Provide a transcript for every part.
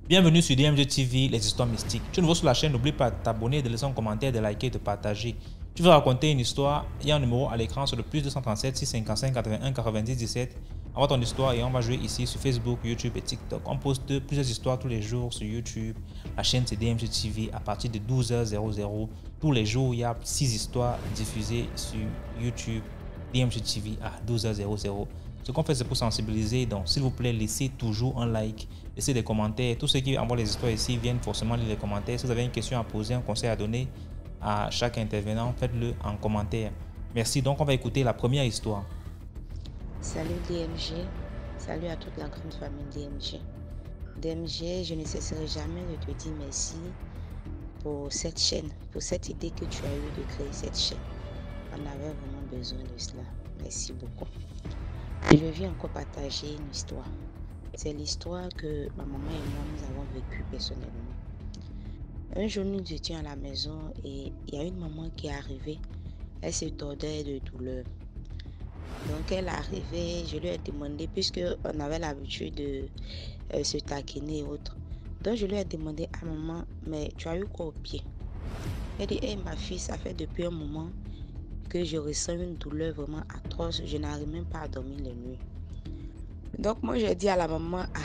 Bienvenue sur DMG TV, les histoires mystiques. Tu es nouveau sur la chaîne, n'oublie pas de t'abonner, de laisser un commentaire, de liker et de partager. Tu veux raconter une histoire, il y a un numéro à l'écran sur le plus 237 655 81 90 17. Envoie ton histoire et on va jouer ici sur Facebook, YouTube et TikTok. On poste plusieurs histoires tous les jours sur YouTube. La chaîne c'est DMG TV à partir de 12h00. Tous les jours, il y a 6 histoires diffusées sur YouTube, DMG TV à 12h00. Ce qu'on fait, c'est pour sensibiliser. Donc, s'il vous plaît, laissez toujours un like, laissez des commentaires. Tous ceux qui envoient les histoires ici viennent forcément lire les commentaires. Si vous avez une question à poser, un conseil à donner à chaque intervenant, faites-le en commentaire. Merci. Donc, on va écouter la première histoire. Salut DMG, salut à toute la grande famille DMG. DMG, je ne cesserai jamais de te dire merci pour cette chaîne, pour cette idée que tu as eue de créer cette chaîne. On avait vraiment besoin de cela. Merci beaucoup. Je viens encore partager une histoire. C'est l'histoire que ma maman et moi, nous avons vécue personnellement. Un jour, nous étions à la maison et il y a une maman qui est arrivée. Elle se tordait de douleur. Donc, elle est arrivée, je lui ai demandé, puisqu'on avait l'habitude de se taquiner et autres. Donc, je lui ai demandé à maman, mais tu as eu quoi au pied? Elle dit, hey, ma fille, ça fait depuis un moment que je ressens une douleur vraiment atroce. Je n'arrive même pas à dormir les nuits. Donc, moi, j'ai dit à la maman, ah,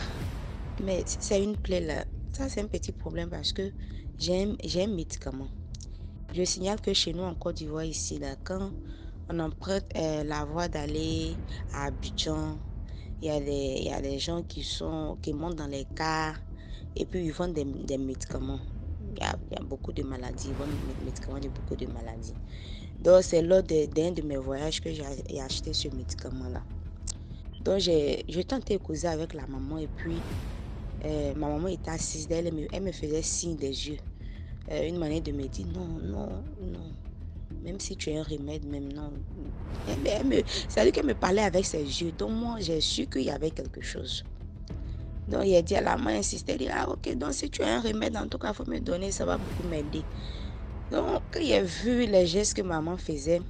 mais c'est une plaie là. Ça, c'est un petit problème parce que j'ai un médicament. Je signale que chez nous, en Côte d'Ivoire, ici, là, quand on emprunte la voie d'aller à Abidjan, il y a des gens qui montent dans les cars et puis ils vendent des médicaments. Il y a beaucoup de maladies, ils vendent des médicaments de beaucoup de maladies. Donc, c'est lors d'un de mes voyages que j'ai acheté ce médicament-là. Donc, j'ai tenté de causer avec la maman et puis ma maman était assise d'elle, elle me faisait signe des yeux. Une manière de me dire non, non, non. Même si tu as un remède, même non. C'est-à-dire qu'elle me parlait avec ses yeux. Donc, moi, j'ai su qu'il y avait quelque chose. Donc, il a dit à la main, insisté, il dit, ah, ok, donc si tu as un remède, en tout cas, il faut me donner, ça va beaucoup m'aider. Donc, quand il a vu les gestes que maman faisait,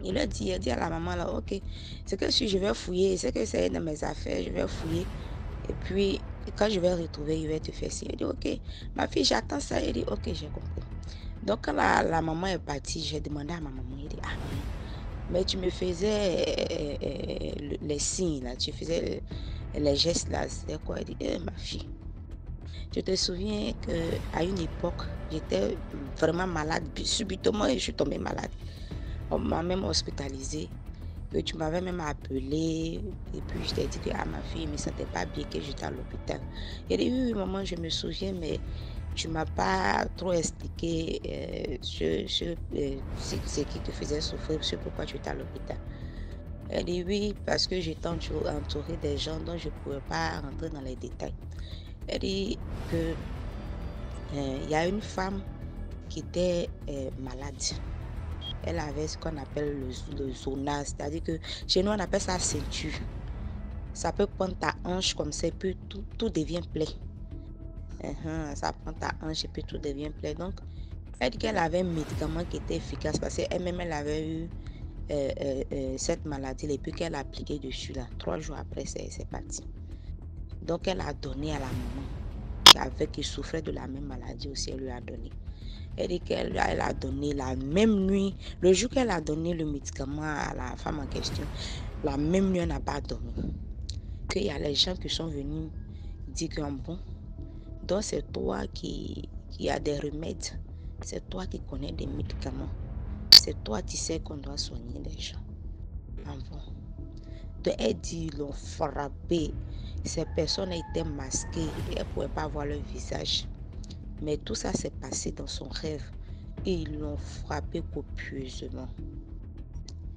il a dit à la maman, là, ok, c'est que si je vais fouiller, c'est que c'est dans mes affaires, je vais fouiller. Et puis, quand je vais retrouver, il va te faire signe. Il dit, ok, ma fille, j'attends ça. Il dit, ok, j'ai compris. Donc, quand la maman est partie, j'ai demandé à ma maman, il dit, ah, mais tu me faisais les signes, là, tu faisais les gestes, là, c'est quoi? Elle dit, ma fille, je te souviens qu'à une époque, j'étais vraiment malade, puis subitement, je suis tombée malade. On m'a même hospitalisée, que tu m'avais même appelé, et puis je t'ai dit que ma fille ne me sentait pas bien, que j'étais à l'hôpital. Elle dit, oui, maman, je me souviens, mais tu ne m'as pas trop expliqué ce qui te faisait souffrir, c'est pourquoi tu étais à l'hôpital. Elle dit oui, parce que j'étais entourée des gens dont je ne pouvais pas rentrer dans les détails. Elle dit que y a une femme qui était malade. Elle avait ce qu'on appelle le zona, c'est-à-dire que chez nous on appelle ça ceinture. Ça peut prendre ta hanche comme ça et puis tout devient plaie. Ça prend ta hanche et puis tout devient plaie. Donc, elle dit qu'elle avait un médicament qui était efficace parce qu'elle-même elle avait eu cette maladie et puis qu'elle a appliqué dessus là. 3 jours après, c'est parti. Donc, elle a donné à la maman qui souffrait de la même maladie aussi, elle lui a donné. Elle dit qu'elle a donné la même nuit, le jour qu'elle a donné le médicament à la femme en question, la même nuit, elle n'a pas dormi. Qu'il y a les gens qui sont venus dire que bon, donc c'est toi qui a des remèdes, c'est toi qui connais des médicaments, c'est toi qui sais qu'on doit soigner les gens. Bon. Donc elle dit, ils l'ont frappé, ces personnes étaient masquées, et elle ne pouvait pas voir leur visage. Mais tout ça s'est passé dans son rêve et ils l'ont frappé copieusement.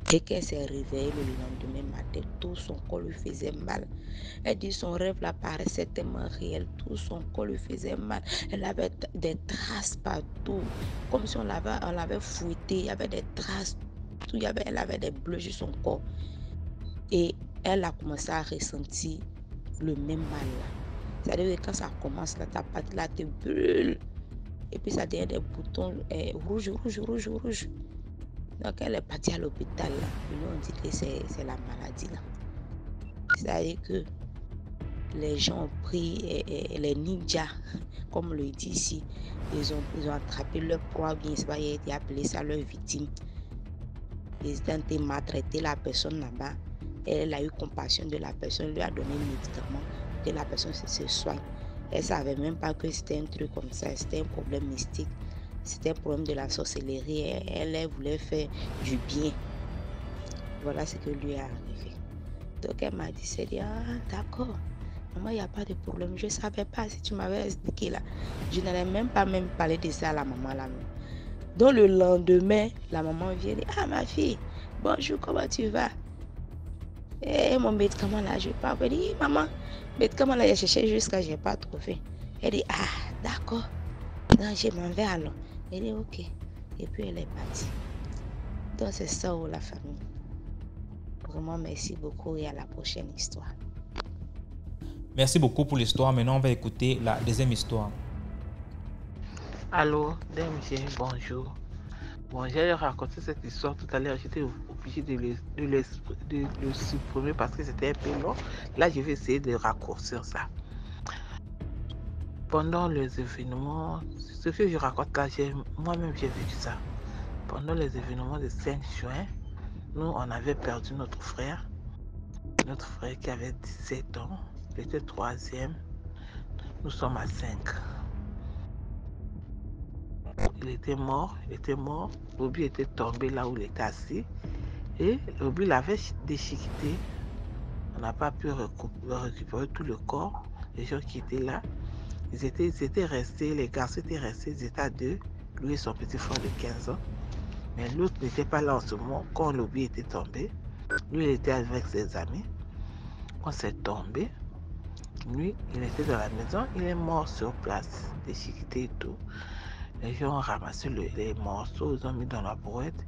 Dès qu'elle s'est réveillée le lendemain matin, tout son corps lui faisait mal. Elle dit son rêve là paraissait tellement réel, tout son corps lui faisait mal. Elle avait des traces partout, comme si on l'avait fouettée, il y avait des traces, elle avait des bleus sur son corps. Et elle a commencé à ressentir le même mal là. C'est-à-dire que quand ça commence là, ta partie là te brûle. Et puis ça devient des boutons rouges. Donc elle est partie à l'hôpital là. Ils lui ont dit que c'est la maladie là. C'est-à-dire que les gens ont pris les ninjas, comme on le dit ici. Ils ont attrapé leur proie, bien, c'est pas, ils ont appelé ça leur victime. Ils ont maltraité la personne là-bas. Elle a eu compassion de la personne, lui a donné un médicament pour que la personne se soigne. Elle ne savait même pas que c'était un truc comme ça, c'était un problème mystique. C'était un problème de la sorcellerie. Elle voulait faire du bien. Voilà ce que lui est arrivé. Donc elle m'a dit, c'est ah d'accord, maman, il n'y a pas de problème. Je ne savais pas si tu m'avais expliqué là. Je n'allais même pas parler de ça à la maman là. Donc le lendemain, la maman vient et dit, ah ma fille, bonjour, comment tu vas? Et mon médicament là, je parle. Elle dit, maman, médicament là, j'ai cherché jusqu'à je n'ai pas trouvé. Elle dit, ah d'accord, non, je m'en vais alors. Elle dit, ok. Et puis elle est partie. Donc c'est ça ou la famille. Vraiment, merci beaucoup et à la prochaine histoire. Merci beaucoup pour l'histoire. Maintenant, on va écouter la deuxième histoire. Allô, DMG, bonjour. Bon, j'ai raconté cette histoire tout à l'heure. J'étais obligée de le supprimer parce que c'était un peu long. Là, je vais essayer de raccourcir ça. Pendant les événements, ce que je raconte là, moi-même j'ai vécu ça. Pendant les événements du 5 juin, nous, on avait perdu notre frère qui avait 17 ans. Il était 3e. Nous sommes à 5. Il était mort. L'obus était tombé là où il était assis. Et l'obus l'avait déchiqueté. On n'a pas pu récupérer tout le corps. Les gens qui étaient là, ils étaient restés, les garçons étaient restés, ils étaient à 2. Lui et son petit frère de 15 ans. Mais l'autre n'était pas là en ce moment quand l'obus était tombé. Lui, il était avec ses amis. Quand c'est tombé, lui, il était dans la maison, il est mort sur place, déchiqueté et tout. Les gens ont ramassé les morceaux, ils ont mis dans la brouette,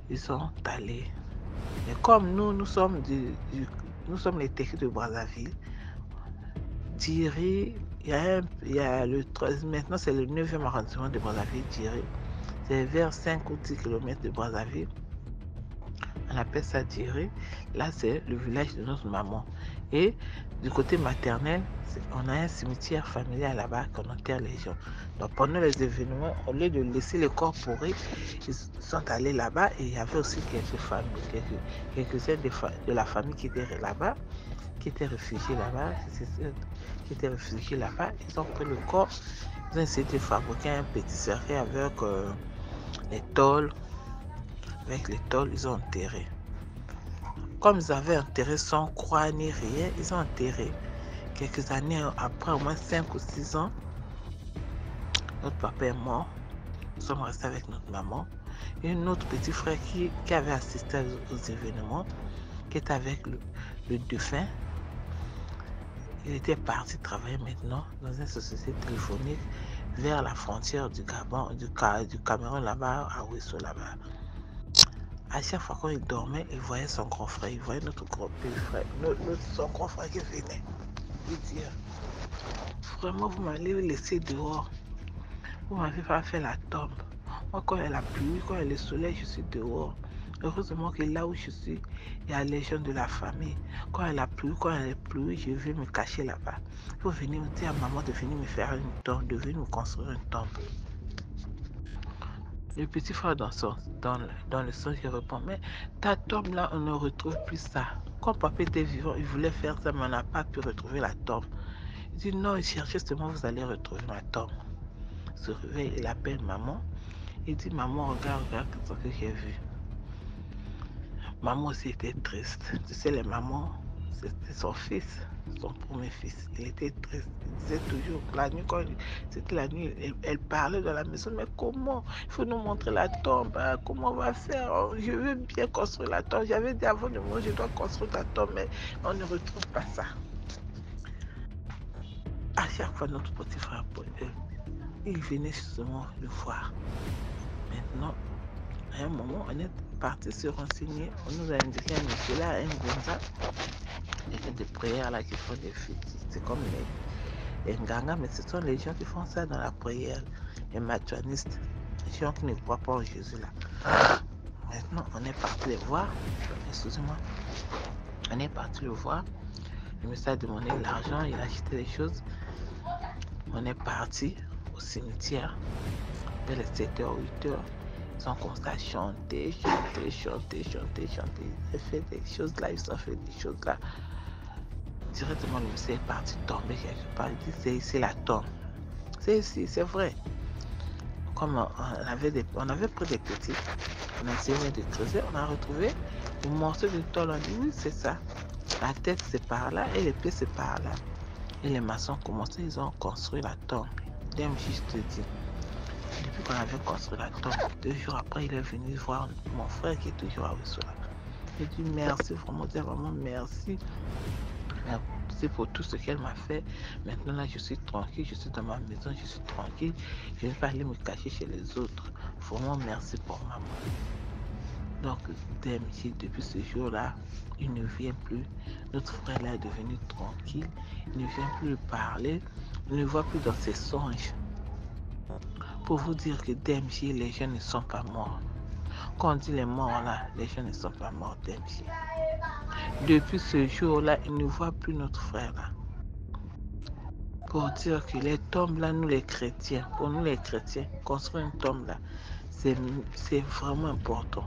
ils sont allés. Mais comme nous sommes les techniques de Brazzaville, Diri, il y a le 13, maintenant c'est le 9e arrondissement de Brazzaville, Diri. C'est vers 5 ou 10 km de Brazzaville. On appelle ça Diri. Là, c'est le village de notre maman. Et du côté maternel, on a un cimetière familial là-bas qu'on enterre les gens. Donc pendant les événements, au lieu de laisser les corps pourrir, ils sont allés là-bas et il y avait aussi quelques familles, quelques-uns de la famille qui étaient là-bas, qui étaient réfugiés là-bas, Ils ont pris le corps, ils ont essayé de fabriquer un petit cercueil avec les tôles. Avec les tôles, ils ont enterré. Comme ils avaient enterré sans croix ni rien, ils ont enterré. Quelques années après, au moins 5 ou 6 ans, notre papa est mort. Nous sommes restés avec notre maman. Et notre petit frère qui avait assisté aux événements, qui était avec le défunt, il était parti travailler maintenant dans une société téléphonique vers la frontière du Gabon, du Cameroun là-bas, à Ouesso là-bas. À chaque fois quand il dormait, il voyait son grand frère, il voyait notre grand frère, son grand frère qui venait lui dire, vraiment vous m'allez laisser dehors, vous m'avez pas fait la tombe. Moi quand il y a la pluie, quand il y a le soleil, je suis dehors. Heureusement que là où je suis, il y a les gens de la famille. Quand il y a la pluie, je vais me cacher là-bas. Il faut venir me dire à maman de venir me faire une tombe, de venir me construire une tombe. Le petit frère dans le son, je réponds, mais ta tombe là, on ne retrouve plus ça. Quand papa était vivant, il voulait faire ça, mais on n'a pas pu retrouver la tombe. Il dit, non, il cherchait justement, vous allez retrouver ma tombe. Il se réveille, il appelle maman. Il dit, maman, regarde ce que j'ai vu. Maman aussi était triste. Tu sais, les mamans, c'était son fils, son premier fils. Il était triste. Il disait toujours, la nuit, quand c'était la nuit, elle parlait dans la maison, mais comment? Il faut nous montrer la tombe. Hein? Comment on va faire? Je veux bien construire la tombe. J'avais dit avant de moi, je dois construire la tombe, mais on ne retrouve pas ça. À chaque fois, notre petit frère, il venait justement le voir. Maintenant, à un moment, on est parti se renseigner. On nous a indiqué un monsieur là, un Gonza. Il fait des prières là qui font des fêtes. C'est comme les Nganga, mais ce sont les gens qui font ça dans la prière. Les matuanistes, les gens qui ne croient pas en Jésus là. Maintenant, on est parti le voir. Excusez-moi. On est parti le voir. Il me s'est demandé l'argent, il a acheté les choses. On est parti au cimetière vers les 7h, 8h. Ils ont commencé à chanter. Ils ont fait des choses là, ils ont fait des choses là. Directement, le monsieur est parti tomber quelque part. Il dit, c'est ici la tombe. C'est ici, c'est vrai. Comme on avait pris des petits, on a essayé de creuser, on a retrouvé un morceau de tôle. On dit, oui, c'est ça. La tête, c'est par là et les pieds, c'est par là. Et les maçons ont commencé, ils ont construit la tombe. J'aime juste dire. Depuis qu'on avait construit la tombe, 2 jours après, il est venu voir mon frère qui est toujours à Oussoula. Il dit merci, vraiment merci. C'est pour tout ce qu'elle m'a fait. Maintenant là, je suis tranquille, je suis dans ma maison, je suis tranquille. Je ne vais pas aller me cacher chez les autres. Vraiment merci pour maman. Donc, DMJ, depuis ce jour-là, il ne vient plus. Notre frère là est devenu tranquille. Il ne vient plus parler. Il ne voit plus dans ses songes. Pour vous dire que DMJ, les gens ne sont pas morts. Quand on dit les morts là, les gens ne sont pas morts, DMJ. Depuis ce jour-là, il ne voit plus notre frère là. Pour dire que les tombes là, nous les chrétiens, pour nous les chrétiens, construire une tombe là, c'est vraiment important.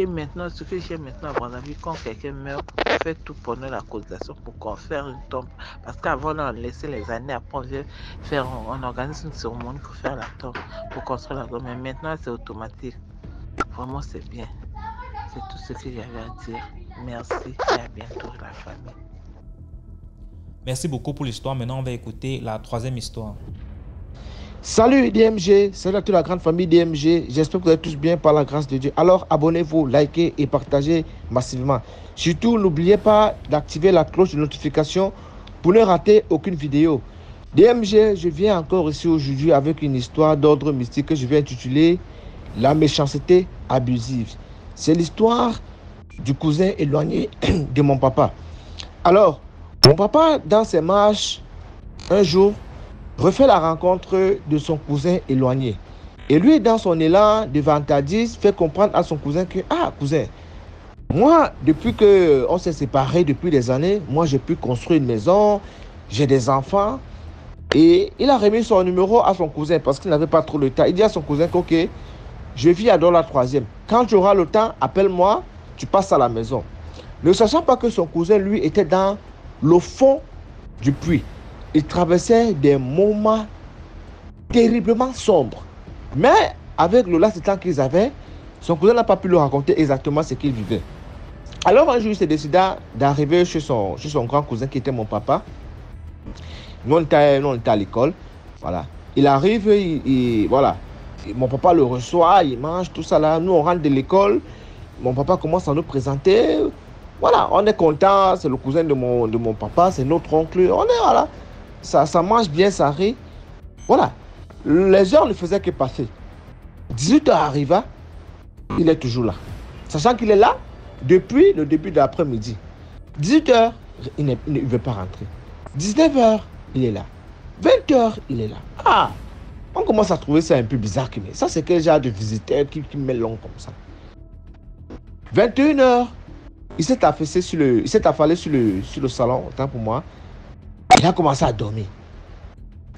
Et maintenant, ce que j'ai maintenant à mon avis, quand quelqu'un meurt, on fait tout pour nous la causation pour construire une tombe. Parce qu'avant, on laissait les années, après on organise une cérémonie pour faire la tombe, pour construire la tombe. Mais maintenant, c'est automatique. Vraiment, c'est bien. C'est tout ce que j'avais à dire. Merci et à bientôt la famille. Merci beaucoup pour l'histoire. Maintenant, on va écouter la 3e histoire. Salut DMG, salut à toute la grande famille DMG. J'espère que vous êtes tous bien par la grâce de Dieu. Alors abonnez-vous, likez et partagez massivement. Surtout, n'oubliez pas d'activer la cloche de notification pour ne rater aucune vidéo. DMG, je viens encore ici aujourd'hui avec une histoire d'ordre mystique que je vais intituler La méchanceté abusive. C'est l'histoire du cousin éloigné de mon papa. Alors, mon papa, dans ses marches, un jour, refait la rencontre de son cousin éloigné. Et lui, dans son élan de vantardise, fait comprendre à son cousin que, ah, cousin, moi, depuis qu'on s'est séparés depuis des années, moi, j'ai pu construire une maison, j'ai des enfants. Et il a remis son numéro à son cousin parce qu'il n'avait pas trop le temps. Il dit à son cousin que, ok, je vis à la 3e. Quand tu auras le temps, appelle-moi, tu passes à la maison. Ne sachant pas que son cousin, lui, était dans le fond du puits. Il traversait des moments terriblement sombres. Mais avec le laps de temps qu'ils avaient, son cousin n'a pas pu lui raconter exactement ce qu'il vivait. Alors un jour, il s'est décidé d'arriver chez son grand cousin qui était mon papa. Nous, on était à l'école. Voilà. Il arrive, voilà. Mon papa le reçoit, il mange, tout ça là. Nous, on rentre de l'école. Mon papa commence à nous présenter. Voilà, on est content. C'est le cousin de mon papa, c'est notre oncle. On est, voilà. Ça mange bien, ça rit. Voilà. Les heures ne faisaient que passer. 18h arriva, il est toujours là. Sachant qu'il est là depuis le début de l'après-midi. 18h, il ne veut pas rentrer. 19h, il est là. 20h, il est là. Ah, on commence à trouver ça un peu bizarre. Mais ça, c'est quel genre de visiteur qui met long comme ça. 21h, il s'est affalé sur le salon, autant pour moi. Il a commencé à dormir.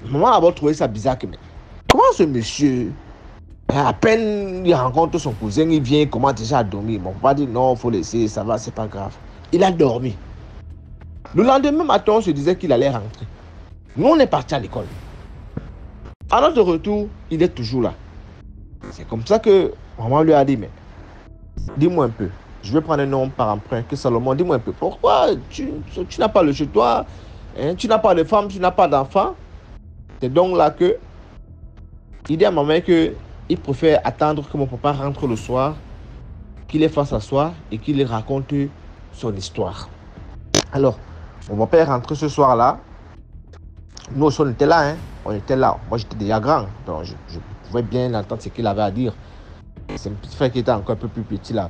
Maman a trouvé ça bizarre. Mais comment ce monsieur, à peine il rencontre son cousin, il vient, il commence déjà à dormir. Mon papa dit non, il faut laisser, ça va, c'est pas grave. Il a dormi. Le lendemain matin, on se disait qu'il allait rentrer. Nous, on est parti à l'école. À notre retour, il est toujours là. C'est comme ça que maman lui a dit, mais dis-moi un peu. Je vais prendre un nom par emprunt que Salomon. Dis-moi un peu, pourquoi tu n'as pas le chez toi, hein, tu n'as pas de femme, tu n'as pas d'enfant. C'est donc là que il dit à maman qu'il préfère attendre que mon papa rentre le soir, qu'il est face à soi et qu'il lui raconte son histoire. Alors, mon papa est rentré ce soir-là. Nous aussi, on était là. Hein. On était là. Moi, j'étais déjà grand. Donc, je pouvais bien entendre ce qu'il avait à dire. C'est un petit frère qui était encore un peu plus petit là.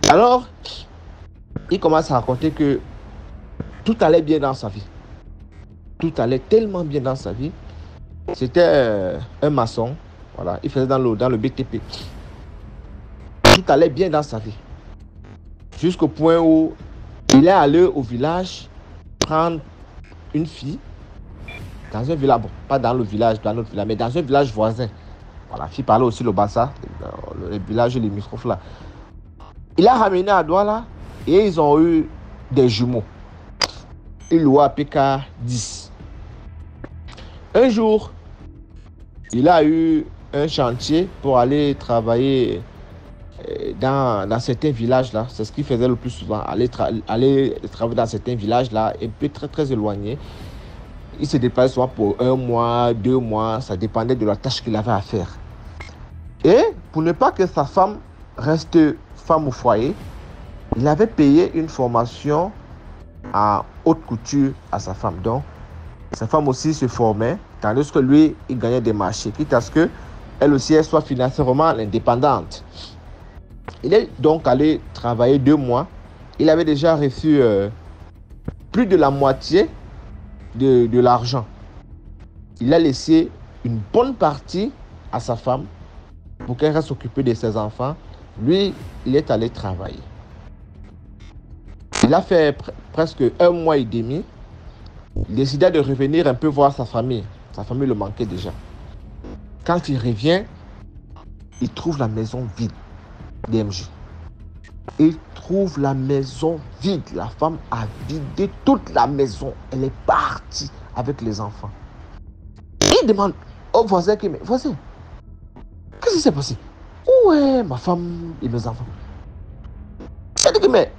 Alors, il commence à raconter que tout allait bien dans sa vie. Tout allait tellement bien dans sa vie. C'était un maçon. Voilà. Il faisait dans le BTP. Tout allait bien dans sa vie. Jusqu'au point où il est allé au village prendre une fille dans un village, bon, pas dans le village, dans notre village, mais dans un village voisin. Voilà, la fille parlait aussi le Bassa, le village limitrophe là. Il a ramené à Douala et ils ont eu des jumeaux. Il louait à PK 10. Un jour, il a eu un chantier pour aller travailler dans certains villages là. C'est ce qu'il faisait le plus souvent, aller travailler dans certains villages là, un peu très très éloignés. Il se déplaçait soit pour 1 mois, 2 mois, ça dépendait de la tâche qu'il avait à faire. Et pour ne pas que sa femme reste femme au foyer, il avait payé une formation en haute couture à sa femme. Donc, sa femme aussi se formait, tandis que lui, il gagnait des marchés, quitte à ce qu'elle aussi elle soit financièrement indépendante. Il est donc allé travailler 2 mois. Il avait déjà reçu plus de la moitié de l'argent. Il a laissé une bonne partie à sa femme pour qu'elle reste occupée de ses enfants. Lui, il est allé travailler. Il a fait presque 1 mois et demi. Il décida de revenir un peu voir sa famille. Sa famille le manquait déjà. Quand il revient, il trouve la maison vide. DMG. Il trouve la maison vide. La femme a vidé toute la maison. Elle est partie avec les enfants. Il demande au voisin qui est voisin, qu'est-ce qui s'est passé? Où est ma femme et mes enfants? Il dit que mais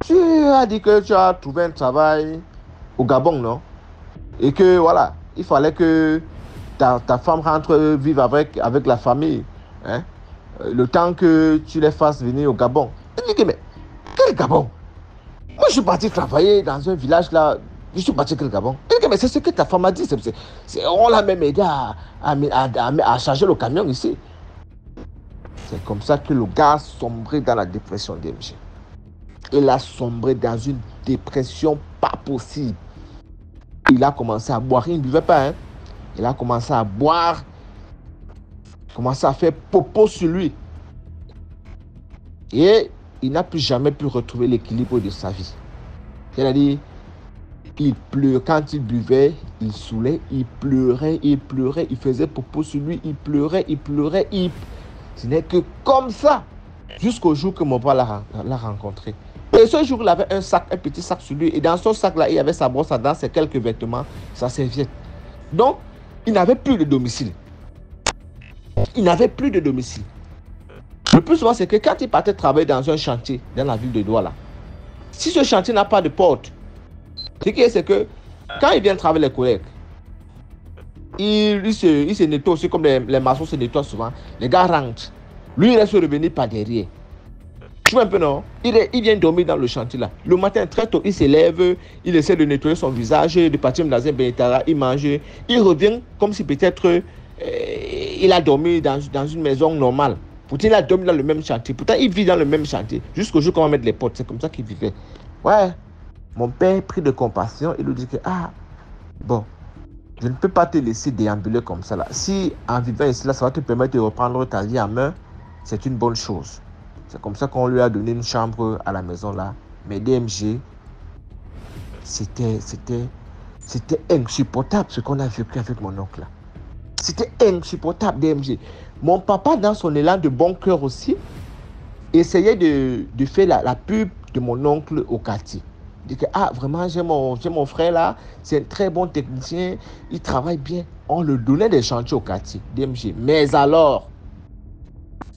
tu as dit que tu as trouvé un travail au Gabon, non? Et que voilà, il fallait que ta femme rentre vivre avec la famille, hein? Le temps que tu les fasses venir au Gabon. Il dit que mais quel Gabon? Moi je suis parti travailler dans un village là. Je suis parti quel Gabon? Il dit que mais c'est ce que ta femme a dit. On l'a même aidé à charger le camion ici. C'est comme ça que le gars a sombré dans la dépression DMG. Il a sombré dans une dépression pas possible. Il a commencé à boire. Il ne buvait pas, hein. Il a commencé à boire. Commencé à faire popo sur lui. Et il n'a plus jamais pu retrouver l'équilibre de sa vie. C'est-à-dire, il pleurait. Quand il buvait, il saoulait, il pleurait, il faisait popo sur lui, il pleurait. Ce n'est que comme ça, jusqu'au jour que mon père l'a rencontré. Et ce jour, il avait un sac, un petit sac sur lui. Et dans son sac-là, il y avait sa brosse à dents, ses quelques vêtements, sa serviette. Donc, il n'avait plus de domicile. Il n'avait plus de domicile. Le plus souvent, c'est que quand il partait travailler dans un chantier, dans la ville de Douala, si ce chantier n'a pas de porte, c'est que quand il vient travailler les collègues, il se nettoie aussi comme les maçons se nettoient souvent. Les gars rentrent. Lui, il reste revenu par derrière. Tu vois un peu, non? Il vient dormir dans le chantier là. Le matin, très tôt, il se lève, il essaie de nettoyer son visage, de partir dans un bénétara, il mange. Il revient comme si peut-être il a dormi dans une maison normale. Pourtant, il a dormi dans le même chantier. Pourtant, il vit dans le même chantier. Jusqu'au jour qu'on va mettre les portes. C'est comme ça qu'il vivait. Ouais. Mon père, pris de compassion, il lui dit que, bon, je ne peux pas te laisser déambuler comme ça là. Si en vivant ici là, ça va te permettre de reprendre ta vie en main, c'est une bonne chose. C'est comme ça qu'on lui a donné une chambre à la maison là. Mais DMG, c'était insupportable ce qu'on a vécu avec mon oncle là. C'était insupportable DMG. Mon papa, dans son élan de bon cœur aussi, essayait de faire la pub de mon oncle au quartier. Il dit que, vraiment, j'ai mon frère là, c'est un très bon technicien, il travaille bien. On le donnait des chantiers au quartier, DMG. Mais alors,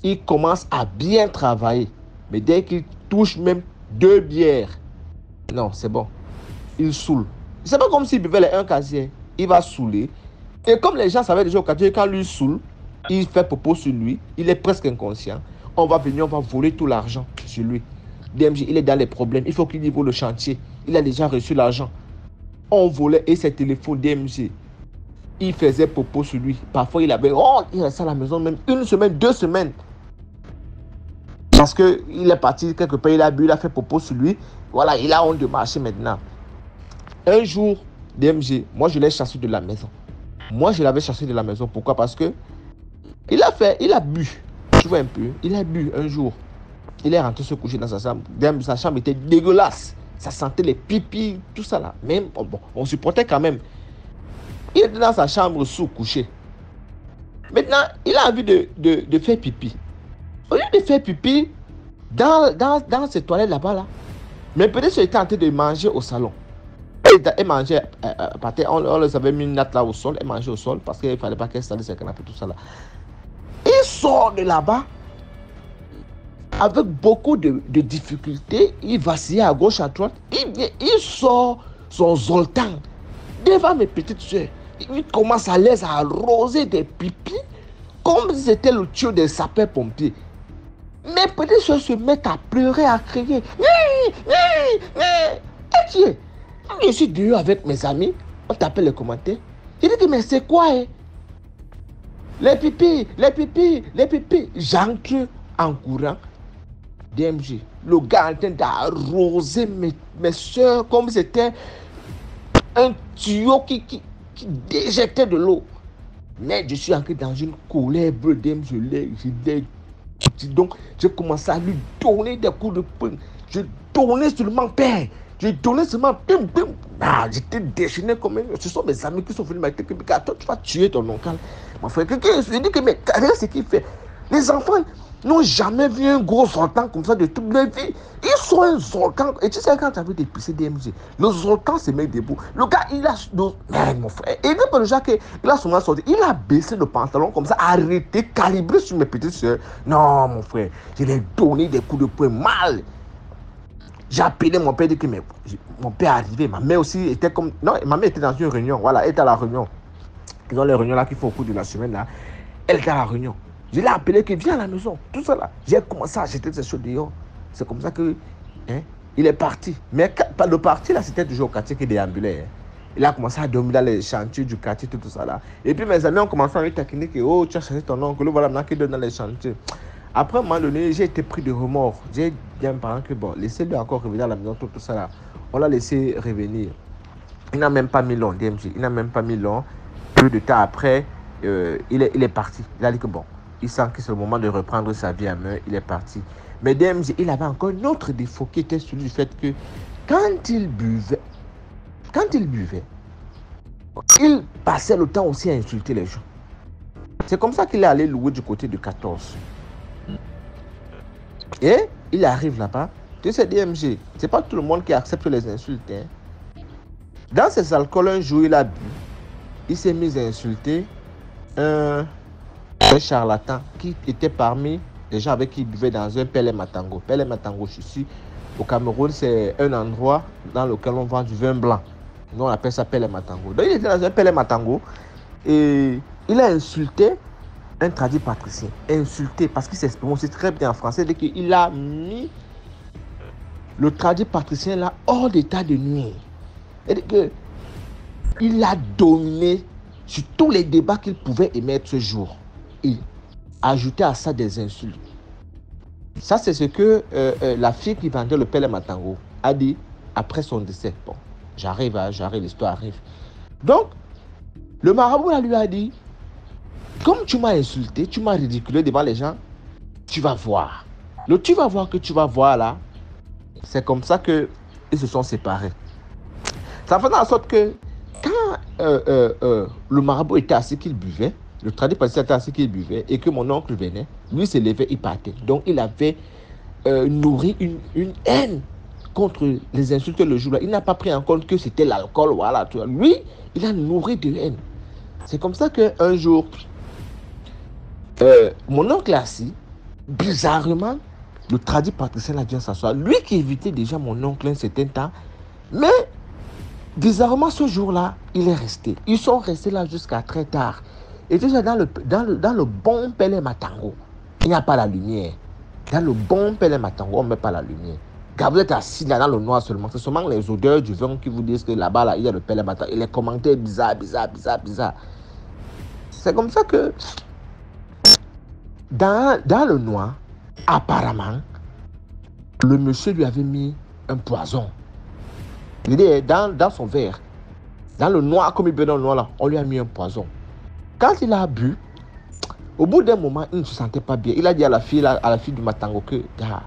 il commence à bien travailler. Mais dès qu'il touche même 2 bières, non, c'est bon. Il saoule. C'est pas comme s'il buvait les 1 casier. Il va saouler. Et comme les gens savaient déjà au quartier, quand lui saoule, il fait popo sur lui, il est presque inconscient. On va venir, on va voler tout l'argent sur lui. DMG, il est dans les problèmes. Il faut qu'il livre le chantier. Il a déjà reçu l'argent. On volait et ses téléphones DMG. Il faisait popo sur lui. Parfois, il restait à la maison même 1 semaine, 2 semaines. Parce qu'il est parti quelque part, il a bu, il a fait popo sur lui. Voilà, il a honte de marcher maintenant. Un jour, DMG, moi je l'ai chassé de la maison. Moi je l'avais chassé de la maison. Pourquoi? Parce que il a bu. Tu vois un peu, il a bu un jour. Il est rentré se coucher dans sa chambre. Sa chambre était dégueulasse. Ça sentait les pipis, tout ça là. Même, bon, on supportait quand même. Il était dans sa chambre sous-couché. Maintenant, il a envie de faire pipi. Au lieu de faire pipi dans ces toilettes là-bas, là, mais peut-être qu'il était en train de manger au salon. Elle mangeait, on les avait mis une natte là au sol, elle mangeait au sol parce qu'il ne fallait pas qu'elle salisse ses canapés, tout ça là. Il sort de là-bas avec beaucoup de difficultés, il vacillait à gauche, à droite, il sort son zoltan devant mes petites soeurs. Il commence à les arroser des pipis comme si c'était le tuyau des sapeurs-pompiers. Mes petites soeurs se mettent à pleurer, à crier. Et qui est? Je suis dehors avec mes amis, on t'appelle les commentaires. Il dit, mais c'est quoi les pipis, les pipis, les pipis. J'entre en courant. DMG, le gars en train d'arroser mes soeurs comme si c'était un tuyau qui déjectait de l'eau. Mais je suis entré dans une colère bleue, DMG. Donc, j'ai commencé à lui donner des coups de poing. Je donnais seulement père. Je donnais seulement bim, bim. Ah, j'étais déchaîné comme un... Ce sont mes amis qui sont venus m'attaquer. Toi, tu vas tuer ton oncle. Mon frère, je dis que, mais regarde ce qu'il fait. Les enfants n'ont jamais vu un gros zoltan comme ça de toute leur vie. Ils sont un zoltan. Et tu sais, quand tu as vu des PC DMG, le zoltan se met debout. Le gars, il a... Merde, mon frère. Et le déjà qu'il a souvent sorti, il a baissé le pantalon comme ça, arrêté, calibré sur mes petites soeurs. Non, mon frère, je lui ai donné des coups de poing mal. J'ai appelé mon père, dit que mon père est arrivé. Ma mère aussi était comme... Non, ma mère était dans une réunion. Voilà, elle était à la réunion. Ils ont les réunions là qu'il faut au cours de la semaine là. Elle était à la réunion. Je l'ai appelé que viens à la maison. Tout ça là. J'ai commencé à jeter ses choses dehors. C'est comme ça que... il est parti. Mais le parti là, c'était toujours au quartier qui déambulait. Il a commencé à dormir dans les chantiers du quartier, tout ça là. Et puis mes amis ont commencé à lui taquiner que oh, tu as changé ton oncle, voilà maintenant qu'il donne dans les chantiers. Après, à un moment donné, j'ai été pris de remords. J'ai dit à mes parents que bon, laissez-le encore revenir à la maison, tout ça là. On l'a laissé revenir. Il n'a même pas mis long, DMG. Il n'a même pas mis long. Peu de temps après, il est parti. Il a dit que bon, il sent que c'est le moment de reprendre sa vie à main. Il est parti. Mais DMG, il avait encore un autre défaut qui était celui du fait que quand il buvait, il passait le temps aussi à insulter les gens. C'est comme ça qu'il est allé louer du côté de 14. Et il arrive là-bas. Tu sais, DMG, c'est pas tout le monde qui accepte les insultes. Dans ses alcools, un jour, il a bu. Il s'est mis à insulter un charlatan qui était parmi les gens avec qui il buvait dans un Pele Matango. Pele Matango, je suis au Cameroun, c'est un endroit dans lequel on vend du vin blanc. Nous, on appelle ça Pele Matango. Donc, il était dans un Pele Matango et il a insulté un tradit patricien. Insulté parce qu'il s'exprime aussi très bien en français. Dès qu'il a mis le tradit patricien là hors d'état de nuire. Et il a dominé sur tous les débats qu'il pouvait émettre ce jour. Il ajoutait à ça des insultes. Ça, c'est ce que la fille qui vendait le Pele Matango a dit après son décès. Bon, j'arrive, l'histoire arrive. Donc, le marabout lui a dit, comme tu m'as insulté, tu m'as ridiculé devant les gens, tu vas voir. Le tu vas voir que tu vas voir là, c'est comme ça qu'ils se sont séparés. Ça faisait en sorte que quand le marabout était assis qu'il buvait, le tradit patricien était assis qu'il buvait, et que mon oncle venait, lui se levait, il partait. Donc il avait nourri une haine contre les insultes le jour-là. Il n'a pas pris en compte que c'était l'alcool, voilà. Lui, il a nourri de haine. C'est comme ça qu'un jour, mon oncle assis, bizarrement, le tradit patricien a vient s'asseoir. Lui qui évitait déjà mon oncle un certain temps, mais bizarrement ce jour-là, il est resté. Ils sont restés là jusqu'à très tard. Et déjà dans le bon Pele Matango, il n'y a pas la lumière. Dans le bon Pele Matango, on ne met pas la lumière. Quand vous êtes assis là dans le noir seulement, c'est seulement les odeurs du vin qui vous disent que là-bas, là, il y a le Pele Matango. Et les commentaires bizarres. C'est comme ça que dans le noir, apparemment, le monsieur lui avait mis un poison. Il est dans son verre. Dans le noir, comme il buvait dans le noir là, on lui a mis un poison. Quand il a bu, au bout d'un moment, il ne se sentait pas bien. Il a dit à la fille du Matango que, gars,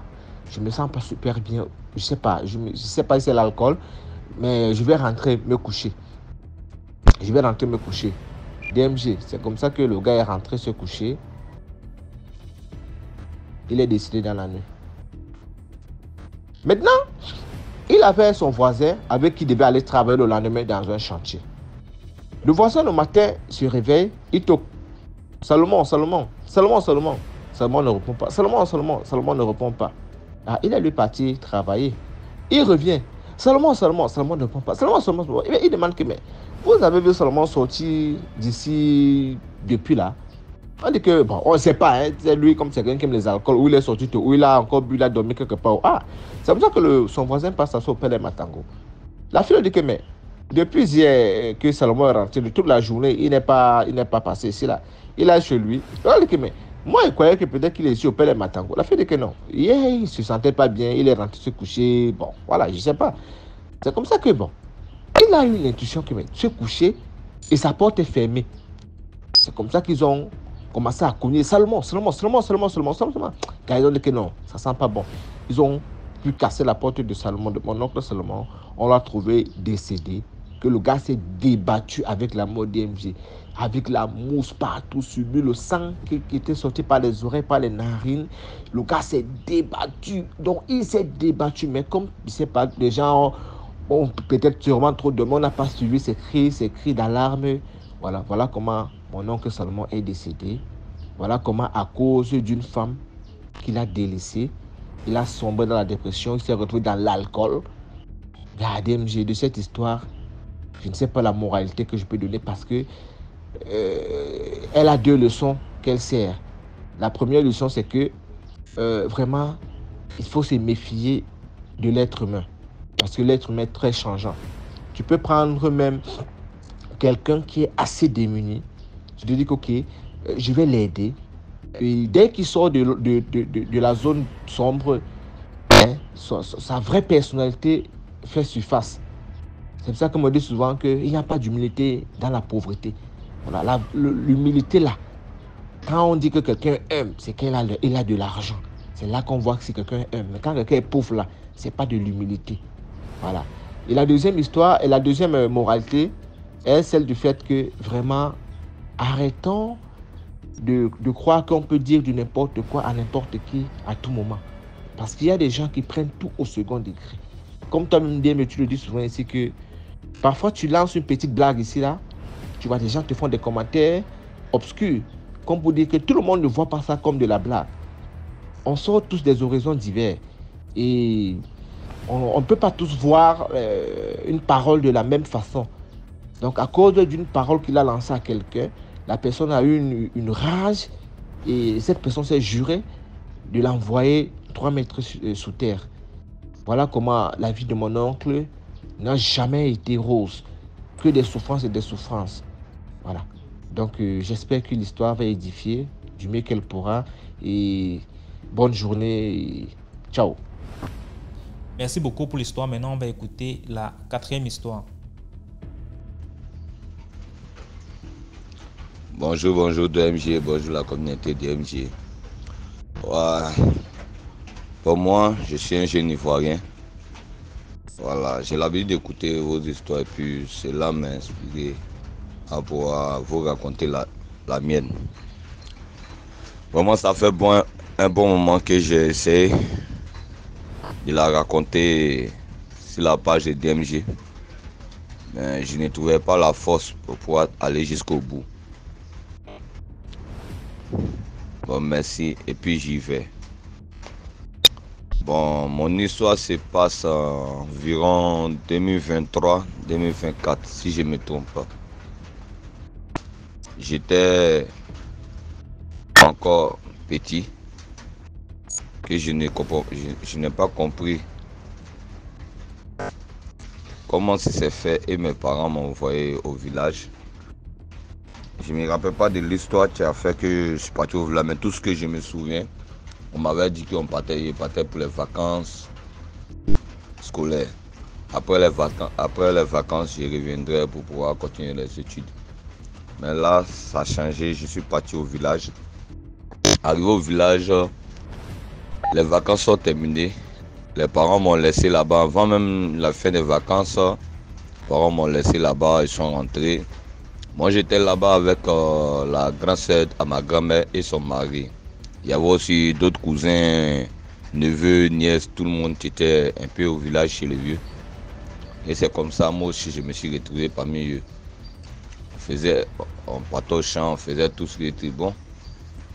je me sens pas super bien. Je sais pas si c'est l'alcool, mais je vais rentrer me coucher. DMG, c'est comme ça que le gars est rentré se coucher. Il est décédé dans la nuit. Maintenant, il avait son voisin avec qui il devait aller travailler le lendemain dans un chantier. Le voisin, le matin, se réveille, il toque. Salomon ne répond pas. Salomon ne répond pas. Ah, il est lui parti travailler. Il revient. Salomon ne répond pas. Salomon. Il demande que, mais vous avez vu Salomon sortir d'ici depuis là? On dit que, bon, on ne sait pas, hein, c'est lui comme c'est quelqu'un qui aime les alcools, où il est sorti, où il a encore bu, il a dormi quelque part. Ah, c'est comme ça que son voisin passe à son père de Matango. La fille dit que, mais depuis hier que Salomon est rentré, de toute la journée, il n'est pas passé ici là. Il est chez lui. Elle dit que, mais moi, je croyais que peut-être qu'il est ici au père de Matango. La fille dit que non. Hier, il ne se sentait pas bien, il est rentré se coucher. Bon, voilà, je ne sais pas. C'est comme ça que, bon, il a eu l'intuition que, mais, se coucher et sa porte est fermée. C'est comme ça qu'ils ont commencé à cogner. Salomon. Car ils ont dit que non, ça sent pas bon. Ils ont pu casser la porte de Salomon, de mon oncle Salomon. On l'a trouvé décédé. Que le gars s'est débattu avec la mort DMG, avec la mousse partout sur lui, le sang qui était sorti par les oreilles, par les narines. Le gars s'est débattu. Donc il s'est débattu, mais comme je sais pas, les gens ont peut-être sûrement trop de monde, on n'a pas suivi ces cris d'alarme. Voilà comment mon oncle Salomon est décédé. Voilà comment, à cause d'une femme qu'il a délaissée, il a sombré dans la dépression, il s'est retrouvé dans l'alcool. La DMG de cette histoire, je ne sais pas la moralité que je peux donner parce que elle a deux leçons qu'elle sert. La première leçon, c'est que vraiment, il faut se méfier de l'être humain parce que l'être humain est très changeant. Tu peux prendre même quelqu'un qui est assez démuni. Tu te dis que, ok, je vais l'aider. Et dès qu'il sort de la zone sombre, hein, sa vraie personnalité fait surface. C'est pour ça qu'on me dit souvent qu'il n'y a pas d'humilité dans la pauvreté. Voilà, l'humilité là, quand on dit que quelqu'un aime, c'est qu'il a de l'argent. C'est là qu'on voit que c'est quelqu'un aime. Mais quand quelqu'un est pauvre là, c'est pas de l'humilité. Voilà. Et la deuxième histoire, et la deuxième moralité, est celle du fait que vraiment, arrêtons de croire qu'on peut dire du n'importe quoi à n'importe qui à tout moment. Parce qu'il y a des gens qui prennent tout au second degré. Comme toi-même, tu le dis souvent ici que parfois tu lances une petite blague ici, là, tu vois, des gens te font des commentaires obscurs, comme pour dire que tout le monde ne voit pas ça comme de la blague. On sort tous des horizons divers et on ne peut pas tous voir une parole de la même façon. Donc, à cause d'une parole qu'il a lancée à quelqu'un, la personne a eu une rage et cette personne s'est jurée de l'envoyer 3 mètres sous terre. Voilà comment la vie de mon oncle n'a jamais été rose. Que des souffrances et des souffrances. Voilà. Donc, j'espère que l'histoire va édifier du mieux qu'elle pourra. Et bonne journée. Et ciao. Merci beaucoup pour l'histoire. Maintenant, on va écouter la 4e histoire. Bonjour DMG, bonjour la communauté DMG. Ouais. Pour moi, je suis un jeune Ivoirien. Voilà, j'ai l'habitude d'écouter vos histoires et puis cela m'a inspiré à pouvoir vous raconter la mienne. Vraiment, ça fait un bon moment que j'ai essayé de la raconter sur la page de DMG. Mais je ne trouvais pas la force pour pouvoir aller jusqu'au bout. Bon, merci et puis j'y vais. Bon, mon histoire se passe environ 2023-2024, si je ne me trompe pas. J'étais encore petit, que je n'ai pas compris comment ça s'est fait et mes parents m'ont envoyé au village. Je ne me rappelle pas de l'histoire qui a fait que je suis parti au village, mais tout ce que je me souviens, on m'avait dit qu'on partait pour les vacances scolaires. Après les vacances, je reviendrai pour pouvoir continuer les études. Mais là, ça a changé, je suis parti au village. Arrivé au village, les vacances sont terminées. Les parents m'ont laissé là-bas. Avant même la fin des vacances, les parents m'ont laissé là-bas. Ils sont rentrés. Moi, j'étais là-bas avec la grand-sœur à ma grand-mère et son mari. Il y avait aussi d'autres cousins, neveux, nièces. Tout le monde était un peu au village chez les vieux. Et c'est comme ça, moi aussi, je me suis retrouvé parmi eux. On partait au champ, on faisait tout ce qui était bon.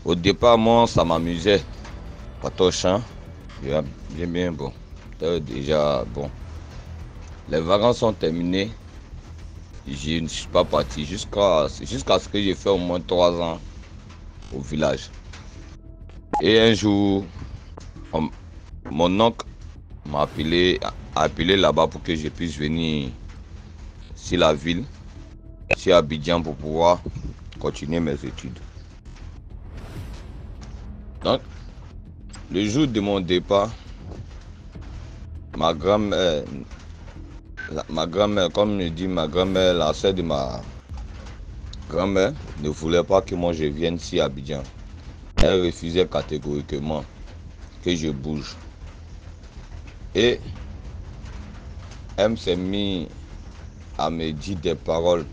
Au départ, moi, ça m'amusait. Partait au champ, bien, bon. Déjà, bon. Les vacances sont terminées. Je ne suis pas parti jusqu'à ce que j'ai fait au moins 3 ans au village. Et un jour, mon oncle m'a appelé là-bas pour que je puisse venir sur la ville, sur Abidjan, pour pouvoir continuer mes études. Donc, le jour de mon départ, ma grand-mère, comme je dis, ma grand-mère, la sœur de ma grand-mère, ne voulait pas que moi je vienne ici à Abidjan. Elle refusait catégoriquement que je bouge. Et elle s'est mise à me dire des paroles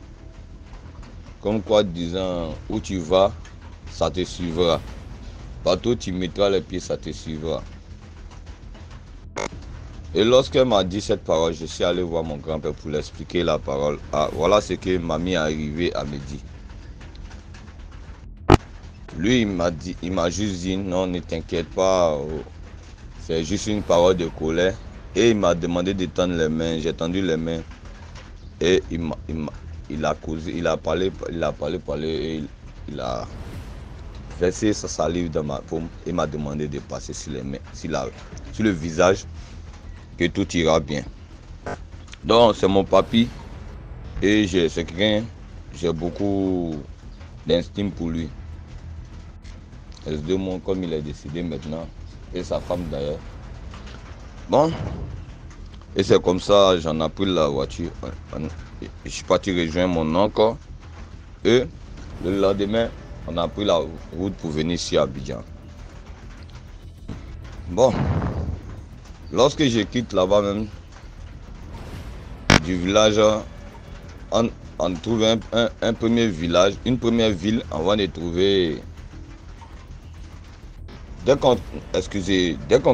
comme quoi disant où tu vas, ça te suivra. Partout où tu mettras les pieds, ça te suivra. Et lorsqu'elle m'a dit cette parole, je suis allé voir mon grand-père pour lui expliquer la parole. Ah, voilà ce que mamie est arrivée à me dire. Lui, il m'a juste dit non, ne t'inquiète pas, c'est juste une parole de colère. Et il m'a demandé de tendre les mains. J'ai tendu les mains. Et il a causé, il a parlé, et il a versé sa salive dans ma paume et m'a demandé de passer sur les mains, sur le visage, que tout ira bien. Donc c'est mon papy et c'est quelqu'un, j'ai beaucoup d'estime pour lui. S2 comme il est décédé maintenant, et sa femme d'ailleurs. Bon, et c'est comme ça, j'en ai pris la voiture. Je suis parti rejoindre mon oncle. Et le lendemain, on a pris la route pour venir ici à Abidjan. Bon, lorsque je quitte là-bas même, du village, on trouve un premier village, une première ville avant de trouver. Dès qu'on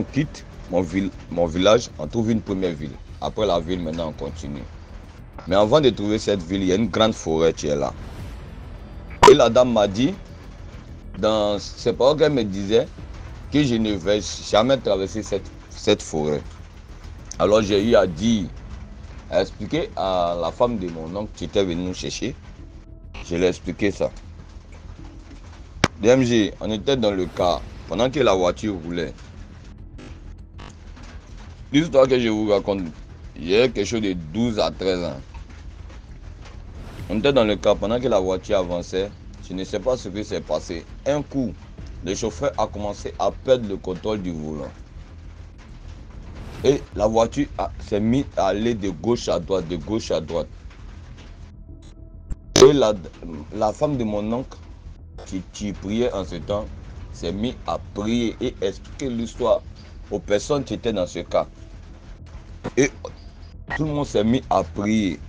quitte mon village, on trouve une première ville. Après la ville, maintenant on continue. Mais avant de trouver cette ville, il y a une grande forêt qui est là. Et la dame m'a dit, dans ses paroles qu'elle me disait, que je ne vais jamais traverser cette forêt. Alors j'ai eu à expliquer à la femme de mon oncle qui était venue nous chercher. Je lui ai expliqué ça. DMG, on était dans le car, pendant que la voiture roulait. L'histoire que je vous raconte, il y a quelque chose de 12 à 13 ans. On était dans le car pendant que la voiture avançait. Je ne sais pas ce qui s'est passé. Un coup, le chauffeur a commencé à perdre le contrôle du volant. Et la voiture s'est mise à aller de gauche à droite, de gauche à droite. Et la femme de mon oncle, qui priait en ce temps, s'est mise à prier et expliquer l'histoire aux personnes qui étaient dans ce cas. Et tout le monde s'est mis à prier,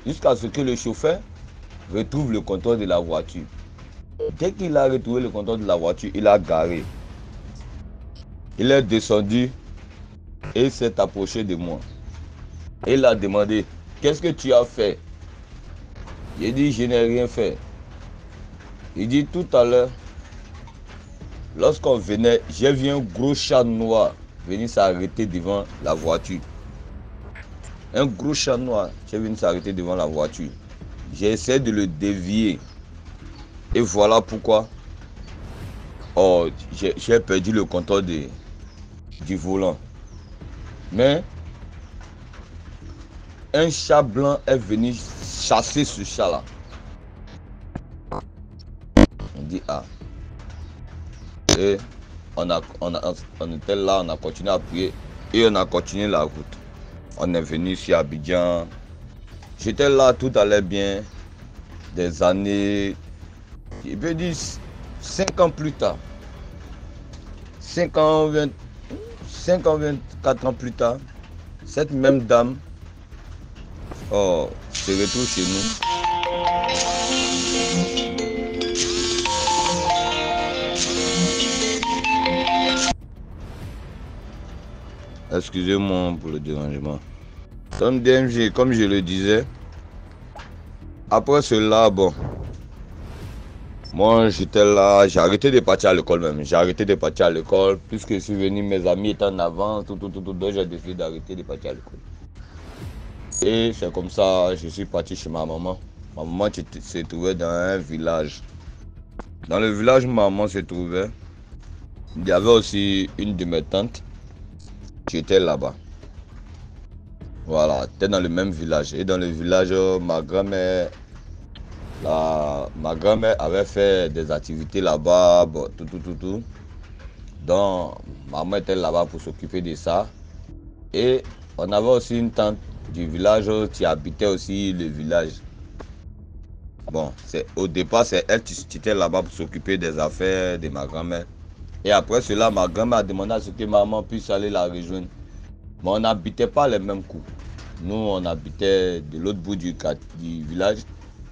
jusqu'à ce que le chauffeur retrouve le contrôle de la voiture. Dès qu'il a retrouvé le contrôle de la voiture, il a garé. Il est descendu et s'est approché de moi. Il a demandé, qu'est-ce que tu as fait? J'ai dit, je n'ai rien fait. Il dit, tout à l'heure, lorsqu'on venait, j'ai vu un gros chat noir venir s'arrêter devant la voiture. Un gros chat noir qui est venu s'arrêter devant la voiture. J'ai essayé de le dévier. Et voilà pourquoi j'ai perdu le contrôle du volant. Mais un chat blanc est venu chasser ce chat-là. On dit ah. Et on était là, on a continué à prier et on a continué la route. On est venu ici à Abidjan. J'étais là, tout allait bien. Des années, je peux dire 5 ans plus tard, 5 ans, 24 ans plus tard, cette même dame se retrouve chez nous. Excusez-moi pour le dérangement. Comme DMG, comme je le disais, après cela, bon, moi j'étais là, j'ai arrêté de partir à l'école même. J'ai arrêté de partir à l'école, puisque je suis venu, mes amis étaient en avance, donc j'ai décidé d'arrêter de partir à l'école. Et c'est comme ça, je suis parti chez ma maman. Ma maman se trouvait dans un village. Dans le village où ma maman se trouvait, il y avait aussi une de mes tantes qui était là-bas. Voilà, c'était dans le même village. Et dans le village, ma grand-mère avait fait des activités là-bas, bon, tout. Donc, maman était là-bas pour s'occuper de ça. Et on avait aussi une tante du village qui habitait aussi le village. Bon, au départ, c'est elle qui était là-bas pour s'occuper des affaires de ma grand-mère. Et après cela, ma grand-mère a demandé à ce que maman puisse aller la rejoindre. Mais on n'habitait pas les mêmes coups. Nous, on habitait de l'autre bout du village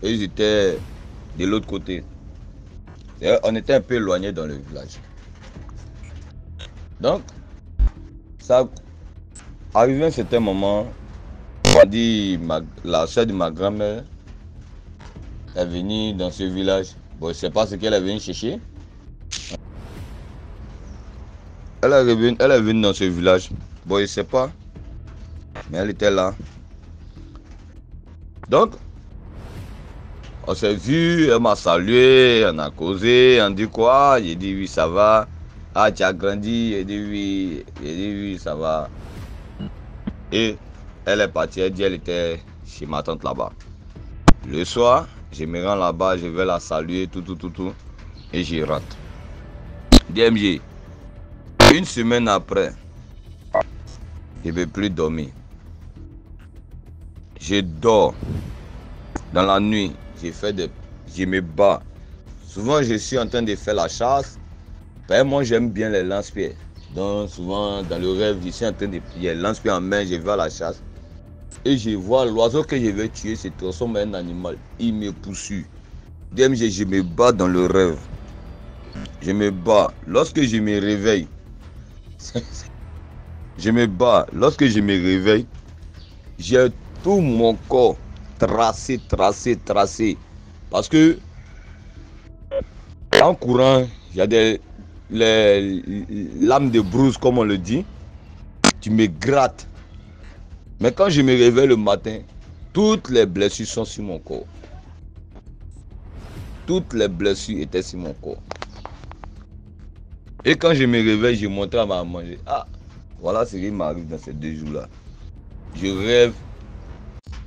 et ils étaient de l'autre côté. On était un peu éloignés dans le village. Donc, ça arrivé à un certain moment, on dit la soeur de ma grand-mère est venue dans ce village. Bon, je ne sais pas ce qu'elle est venue chercher. Elle est venue dans ce village. Bon, je ne sais pas. Mais elle était là. Donc, on s'est vu, elle m'a salué, on a causé, on dit quoi? J'ai dit oui, ça va. Ah, tu as grandi? J'ai dit oui. J'ai dit oui, ça va. Et elle est partie, elle dit elle était chez ma tante là-bas. Le soir, je me rends là-bas, je vais la saluer, tout. Et j'y rentre. DMG. Une semaine après, je ne peux plus dormir. Je dors. Dans la nuit, je me bats. Souvent, je suis en train de faire la chasse. Moi, j'aime bien les lance-pierres. Donc, souvent, dans le rêve, je suis en train de plier lance-pierre en main, je vais à la chasse. Et je vois l'oiseau que je vais tuer, se transforme en un animal. Il me poursuit. DMG, je me bats dans le rêve. Je me bats. Lorsque je me réveille, Lorsque je me réveille, j'ai tout mon corps tracé. Parce que en courant, il y a des lames de brousse, comme on le dit. Tu me grattes. Mais quand je me réveille le matin, toutes les blessures sont sur mon corps. Toutes les blessures étaient sur mon corps. Et quand je me réveille, je montre à ma maman. Ah, voilà ce qui m'arrive dans ces 2 jours-là. Je rêve.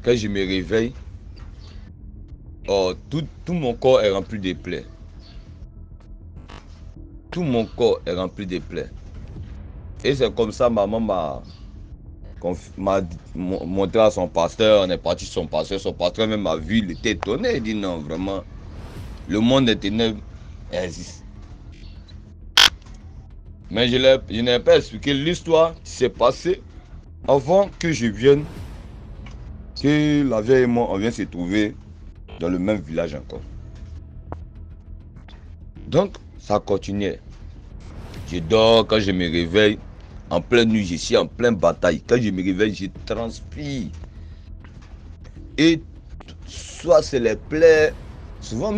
Quand je me réveille, tout mon corps est rempli de plaies. Tout mon corps est rempli de plaies. Et c'est comme ça, maman m'a montré à son pasteur. On est parti chez son pasteur. Son pasteur même m'a vu, il était étonné. Il dit non, vraiment, le monde des ténèbres existe. Mais je n'ai pas expliqué l'histoire qui s'est passée avant que je vienne, que la vieille et moi, on vient se trouver dans le même village encore. Donc, ça continuait. Je dors, quand je me réveille, en pleine nuit, je suis en pleine bataille. Quand je me réveille, je transpire. Et soit c'est les plaies, souvent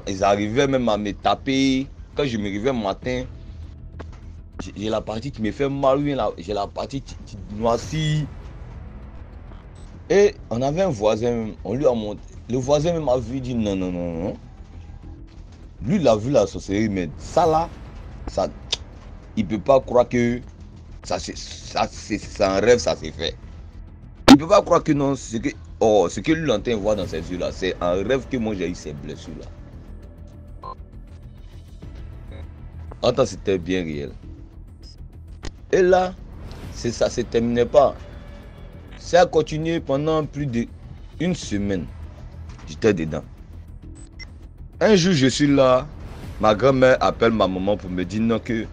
ils arrivaient même à me taper. Quand je me réveille le matin, j'ai la partie qui me fait mal, j'ai la partie qui noircit. Et on avait un voisin, on lui a montré. Le voisin même a vu, il dit non. Lui, il a vu la sorcellerie, mais ça là, il ne peut pas croire que c'est un rêve, ça s'est fait. Il ne peut pas croire que non, ce que lui l'entend voir dans ses yeux là, c'est un rêve que moi j'ai eu ces blessures là. Attends, c'était bien réel. Et là, ça ne se terminait pas. Ça a continué pendant plus d'1 semaine. J'étais dedans. Un jour, je suis là. ma grand-mère appelle ma maman pour me dire non que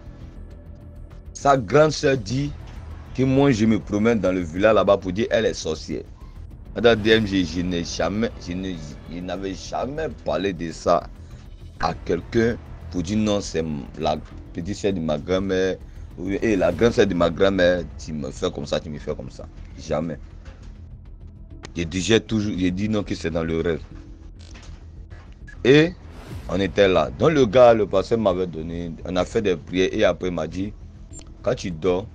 sa grande soeur dit que moi je me promène dans le village là-bas pour dire elle est sorcière. Dans DMG, je n'avais jamais parlé de ça à quelqu'un pour dire non, c'est la petite soeur de ma grand-mère et la grande soeur de ma grand-mère, tu me fais comme ça, tu me fais comme ça. Jamais. J'ai dit non que c'est dans le rêve. Et on était là. Donc le gars, le pasteur m'avait donné, on a fait des prières et après il m'a dit, quand tu dors,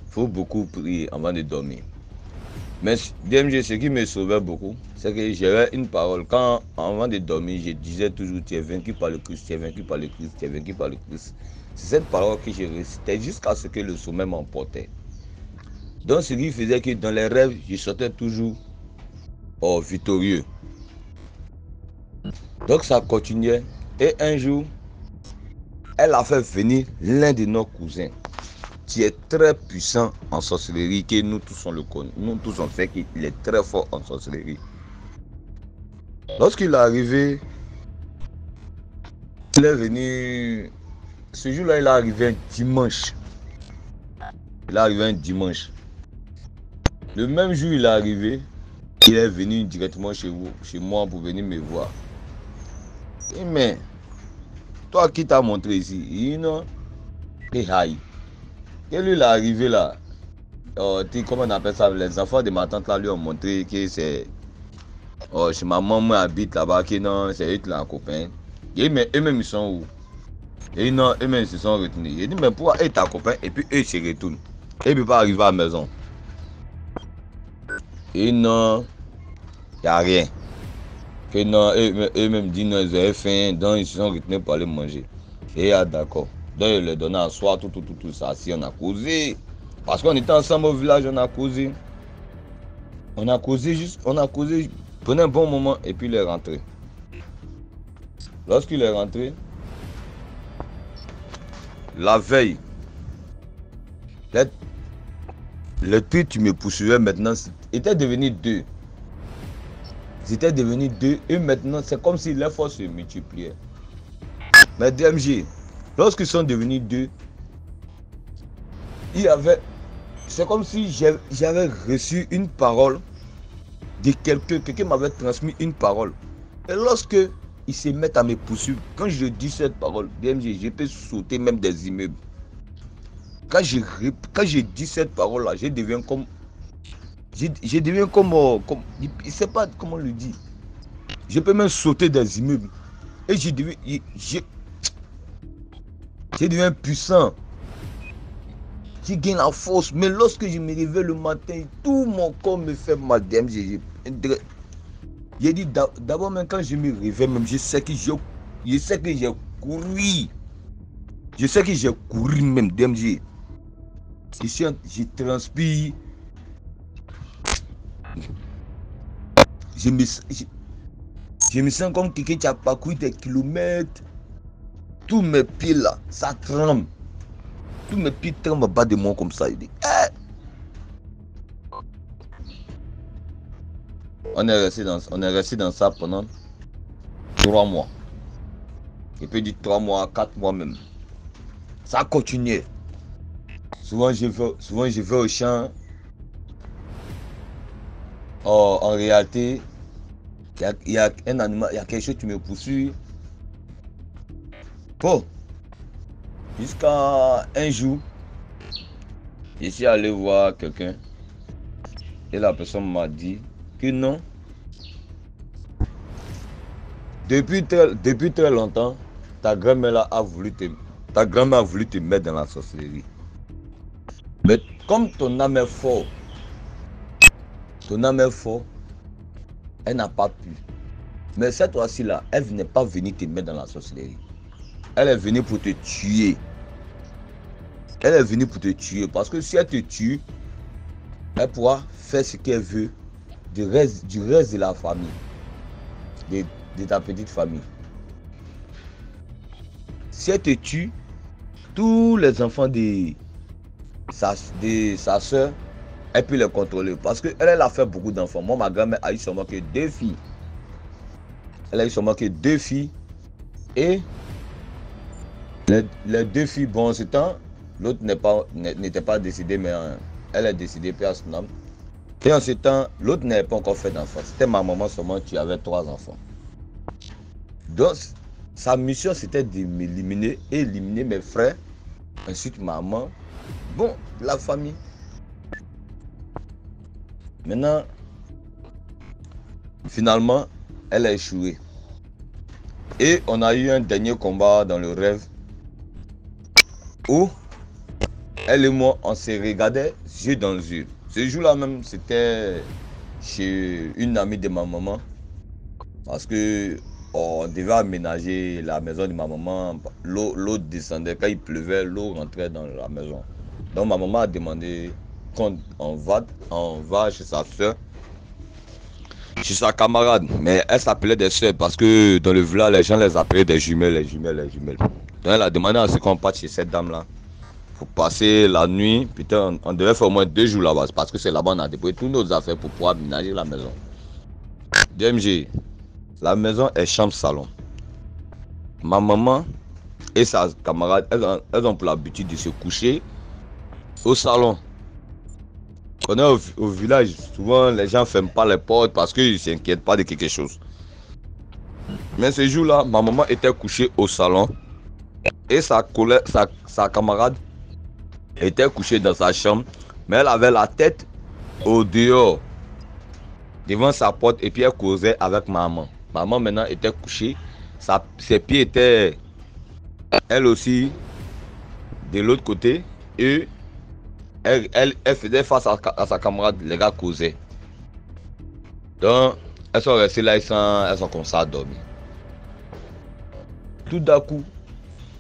il faut beaucoup prier avant de dormir. Mais DMG, ce qui me sauvait beaucoup, c'est que j'avais une parole. Quand, avant de dormir, je disais toujours, tu es vaincu par le Christ, tu es vaincu par le Christ, tu es vaincu par le Christ. C'est cette parole que je récitais jusqu'à ce que le sommeil m'emportait. Donc ce qui faisait que dans les rêves, je sortais toujours victorieux. Donc ça continuait. Et un jour, elle a fait venir l'un de nos cousins qui est très puissant en sorcellerie, que nous tous on le connaît. Nous tous on sait qu'il est très fort en sorcellerie. Lorsqu'il est arrivé, il est venu. Ce jour-là, il est arrivé un dimanche. Il est arrivé un dimanche. Le même jour, il est arrivé, il est venu directement chez moi pour venir me voir. Et mais, toi qui t'as montré ici, il non, et haï. Et lui, il est arrivé là. Comment on appelle ça? Les enfants de ma tante là lui ont montré que c'est chez ma maman habite là-bas, que non, c'est eux qui ont un copain. Et mais eux-mêmes ils sont où? Et non, eux-mêmes ils se sont retenus. Il dit, mais pourquoi eux ta copain? Et puis eux ils se retournent. Et ils ne peuvent pas arriver à la maison. Et non, il n'y a rien. Que non, eux-mêmes disent non, ils avaient faim, donc ils se sont retenus pour aller manger. Et d'accord. Donc il leur donnait à soir, tout ça. Si on a causé. Parce qu'on était ensemble au village, on a causé. On a causé, prenait un bon moment et puis il est rentré. Lorsqu'il est rentré, la veille, le truc tu me poursuivais maintenant, était devenu 2. C'était devenu 2 et maintenant c'est comme si les forces se multipliaient. Mais DMG, lorsqu'ils sont devenus 2, il y avait, c'est comme si j'avais reçu une parole de quelqu'un m'avait transmis une parole. Et lorsque ils se mettent à me poursuivre, quand je dis cette parole, DMG, je peux sauter même des immeubles. Quand je dis cette parole-là, je deviens comme... Je deviens comme... je ne sais pas comment le dire. Je peux même sauter des immeubles. Et je deviens puissant. Je gagne la force. Mais lorsque je me réveille le matin, tout mon corps me fait mal. J'ai dit d'abord même quand je me réveille, même je sais que j'ai couru. Je sais que j'ai couru même, DMG. Je transpire. Je me sens comme quelqu'un qui a parcouru des kilomètres. Tous mes pieds là, ça tremble. Tous mes pieds tremblent en bas de moi comme ça. Il dit, On est resté dans ça pendant 3 mois. Je peux dire 3 mois, 4 mois même. Ça a continué. Souvent je vais au champ. En réalité, il y a un animal, il y a quelque chose qui me poursuit. Bon, jusqu'à un jour, je suis allé voir quelqu'un et la personne m'a dit que non. Depuis très longtemps, ta grand-mère a voulu te mettre dans la sorcellerie. Mais comme ton âme est fort, elle n'a pas pu. Mais cette fois-ci là, elle n'est pas venue te mettre dans la sorcellerie. Elle est venue pour te tuer. Elle est venue pour te tuer. Parce que si elle te tue, elle pourra faire ce qu'elle veut du reste de la famille. De ta petite famille. Si elle te tue, tous les enfants de sa soeur, elle peut les contrôler. Parce qu'elle a fait beaucoup d'enfants. Moi, ma grand-mère a eu seulement que 2 filles. Elle a eu seulement que 2 filles. Et les deux filles, bon, en ce temps, l'autre n'était pas décidée, mais elle est décidée, puis à son âme. Et en ce temps, l'autre n'avait pas encore fait d'enfant. C'était ma maman seulement qui avait 3 enfants. Donc, sa mission, c'était de m'éliminer et éliminer mes frères, ensuite maman, bon, la famille. Maintenant, finalement, elle a échoué. Et on a eu un dernier combat dans le rêve où elle et moi, on se regardait yeux dans les yeux. Ce jour-là même, c'était chez une amie de ma maman. Parce que on devait aménager la maison de ma maman. L'eau descendait. Quand il pleuvait, l'eau rentrait dans la maison. Donc ma maman a demandé qu'on va chez sa soeur, chez sa camarade. Mais elle s'appelait des soeurs parce que dans le village, les gens les appelaient des jumelles, les jumelles. Donc elle a demandé à ce qu'on parte chez cette dame-là. Pour passer la nuit, putain, on devait faire au moins 2 jours là-bas. Parce que c'est là-bas on a déposé toutes nos affaires pour pouvoir aménager la maison. DMG, la maison est chambre-salon. Ma maman et sa camarade, elles ont pour l'habitude de se coucher au salon. On est au village, souvent les gens ne ferment pas les portes parce qu'ils ne s'inquiètent pas de quelque chose. Mais ce jour-là, ma maman était couchée au salon et sa camarade était couchée dans sa chambre, mais elle avait la tête au dehors, devant sa porte, et puis elle causait avec maman. Maman maintenant était couchée, ses pieds étaient, elle aussi, de l'autre côté, et elle faisait face à sa camarade, les gars causaient. Donc, elles sont restées là, elles sont comme ça à dormir. Tout d'un coup,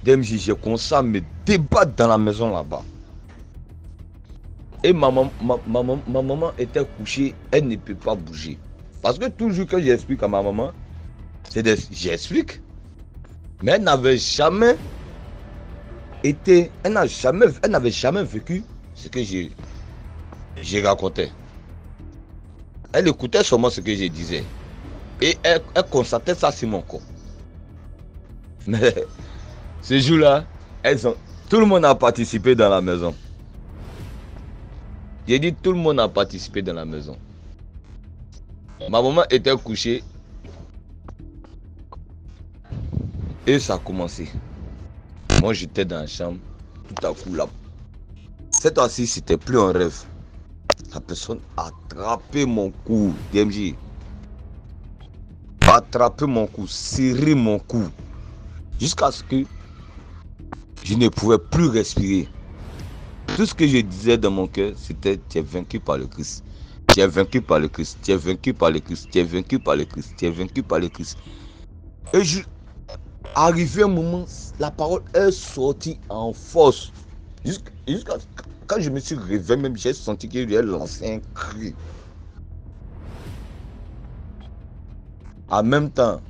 DMJ, j'ai commencé à me débattre dans la maison là-bas. Et ma maman était couchée, elle ne peut pas bouger. Parce que toujours que j'explique à ma maman, j'explique. Mais elle n'avait jamais été, elle n'avait jamais vécu ce que j'ai raconté. Elle écoutait seulement ce que je disais. Et elle constatait ça sur mon corps. Mais ce jour-là, tout le monde a participé dans la maison. J'ai dit tout le monde a participé dans la maison. Ma maman était couchée. Et ça a commencé. Moi j'étais dans la chambre. Tout à coup là. Cette fois-ci c'était plus un rêve. La personne a attrapé mon cou. DMJ. A attrapé mon cou. Serré mon cou. Jusqu'à ce que je ne pouvais plus respirer. Tout ce que je disais dans mon cœur, c'était tu es vaincu par le Christ. Tu es vaincu par le Christ. Tu es vaincu par le Christ. Tu es vaincu par le Christ. Tu es vaincu par le Christ. Et arrivé un moment, la parole est sortie en force. Jusqu'à quand je me suis réveillé, même j'ai senti qu'il y a lancé un cri. En même temps,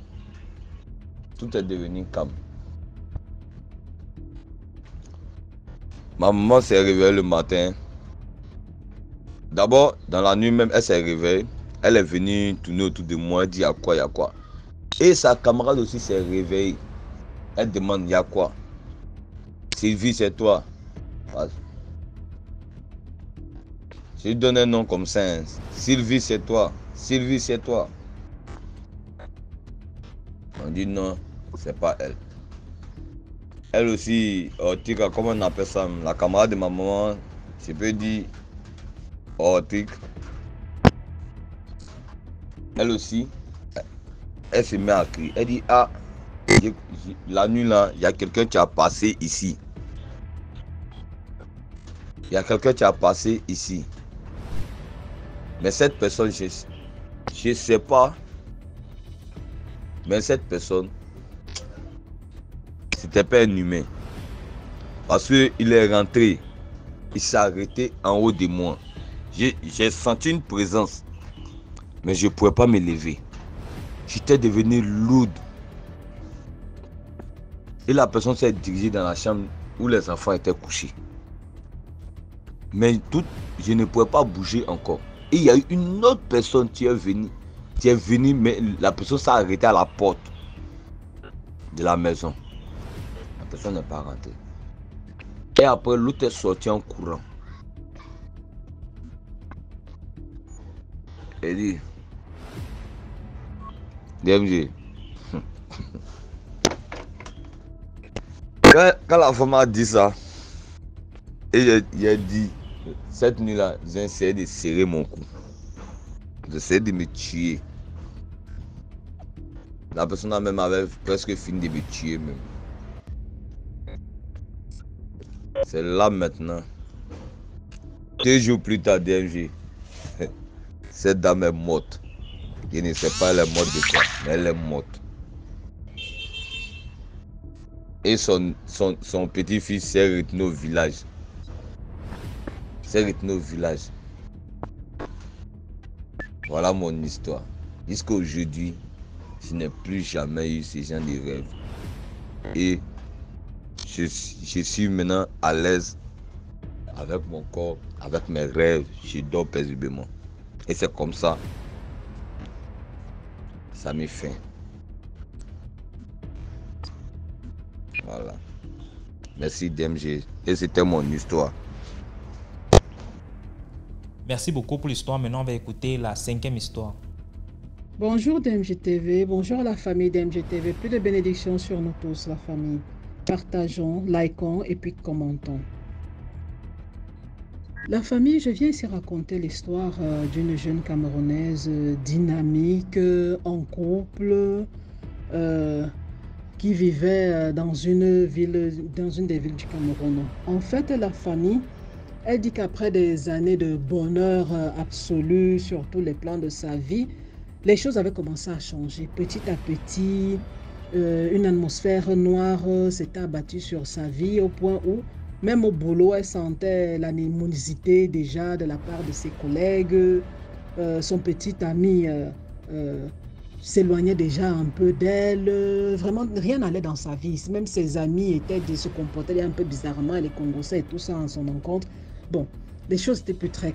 tout est devenu calme. Ma maman s'est réveillée le matin. D'abord, dans la nuit même, elle s'est réveillée. Elle est venue tourner autour de moi, elle dit il y a quoi, il y a quoi. Et sa camarade aussi s'est réveillée. Elle demande il y a quoi. Sylvie, c'est toi. Je lui donne un nom comme ça. Sylvie, c'est toi. Sylvie, c'est toi. On dit non, c'est pas elle. Elle aussi, comment on appelle ça, la camarade de ma maman, je peux dire, elle aussi, elle se met à crier. Elle dit, ah, la nuit là, il y a quelqu'un qui a passé ici. Il y a quelqu'un qui a passé ici. Mais cette personne, je ne sais pas. Mais cette personne, c'était pas un humain. Parce qu'il est rentré. Il s'est arrêté en haut de moi. J'ai senti une présence. Mais je ne pouvais pas me lever. J'étais devenu lourd. Et la personne s'est dirigée dans la chambre où les enfants étaient couchés. Mais je ne pouvais pas bouger encore. Et il y a eu une autre personne qui est venue. Mais la personne s'est arrêtée à la porte. de la maison. La personne n'est pas rentrée. Et après, l'autre est sorti en courant. Elle dit, DMG, quand la femme a dit ça, et j'ai dit, cette nuit-là, j'ai essayé de serrer mon cou. J'ai essayé de me tuer. La personne même avait presque fini de me tuer même. C'est là maintenant. 2 jours plus tard, DMG, cette dame est morte. Je ne sais pas elle est morte de quoi, mais elle est morte. Et son petit-fils s'est retenu au village. Voilà mon histoire. Jusqu'à aujourd'hui, je n'ai plus jamais eu ce genre de rêve. Et je suis maintenant à l'aise avec mon corps, avec mes rêves. Je dors paisiblement. Et c'est comme ça. Ça m'est fait. Voilà. Merci DMG. Et c'était mon histoire. Merci beaucoup pour l'histoire. Maintenant, on va écouter la 5e histoire. Bonjour DMG TV, bonjour à la famille DMG TV. Plus de bénédictions sur nous tous, la famille. Partageons, likons et puis commentons. La famille, je viens ici raconter l'histoire d'une jeune Camerounaise dynamique, en couple, qui vivait dans une des villes du Cameroun. En fait, la famille, elle dit qu'après des années de bonheur absolu sur tous les plans de sa vie, les choses avaient commencé à changer. Petit à petit, une atmosphère noire s'était abattue sur sa vie au point où, même au boulot, elle sentait l'animosité déjà de la part de ses collègues. Son petit ami s'éloignait déjà un peu d'elle. Vraiment, rien n'allait dans sa vie. Même ses amis se comportaient un peu bizarrement, les Congolais et tout ça en son encontre. Bon, les choses n'étaient plus très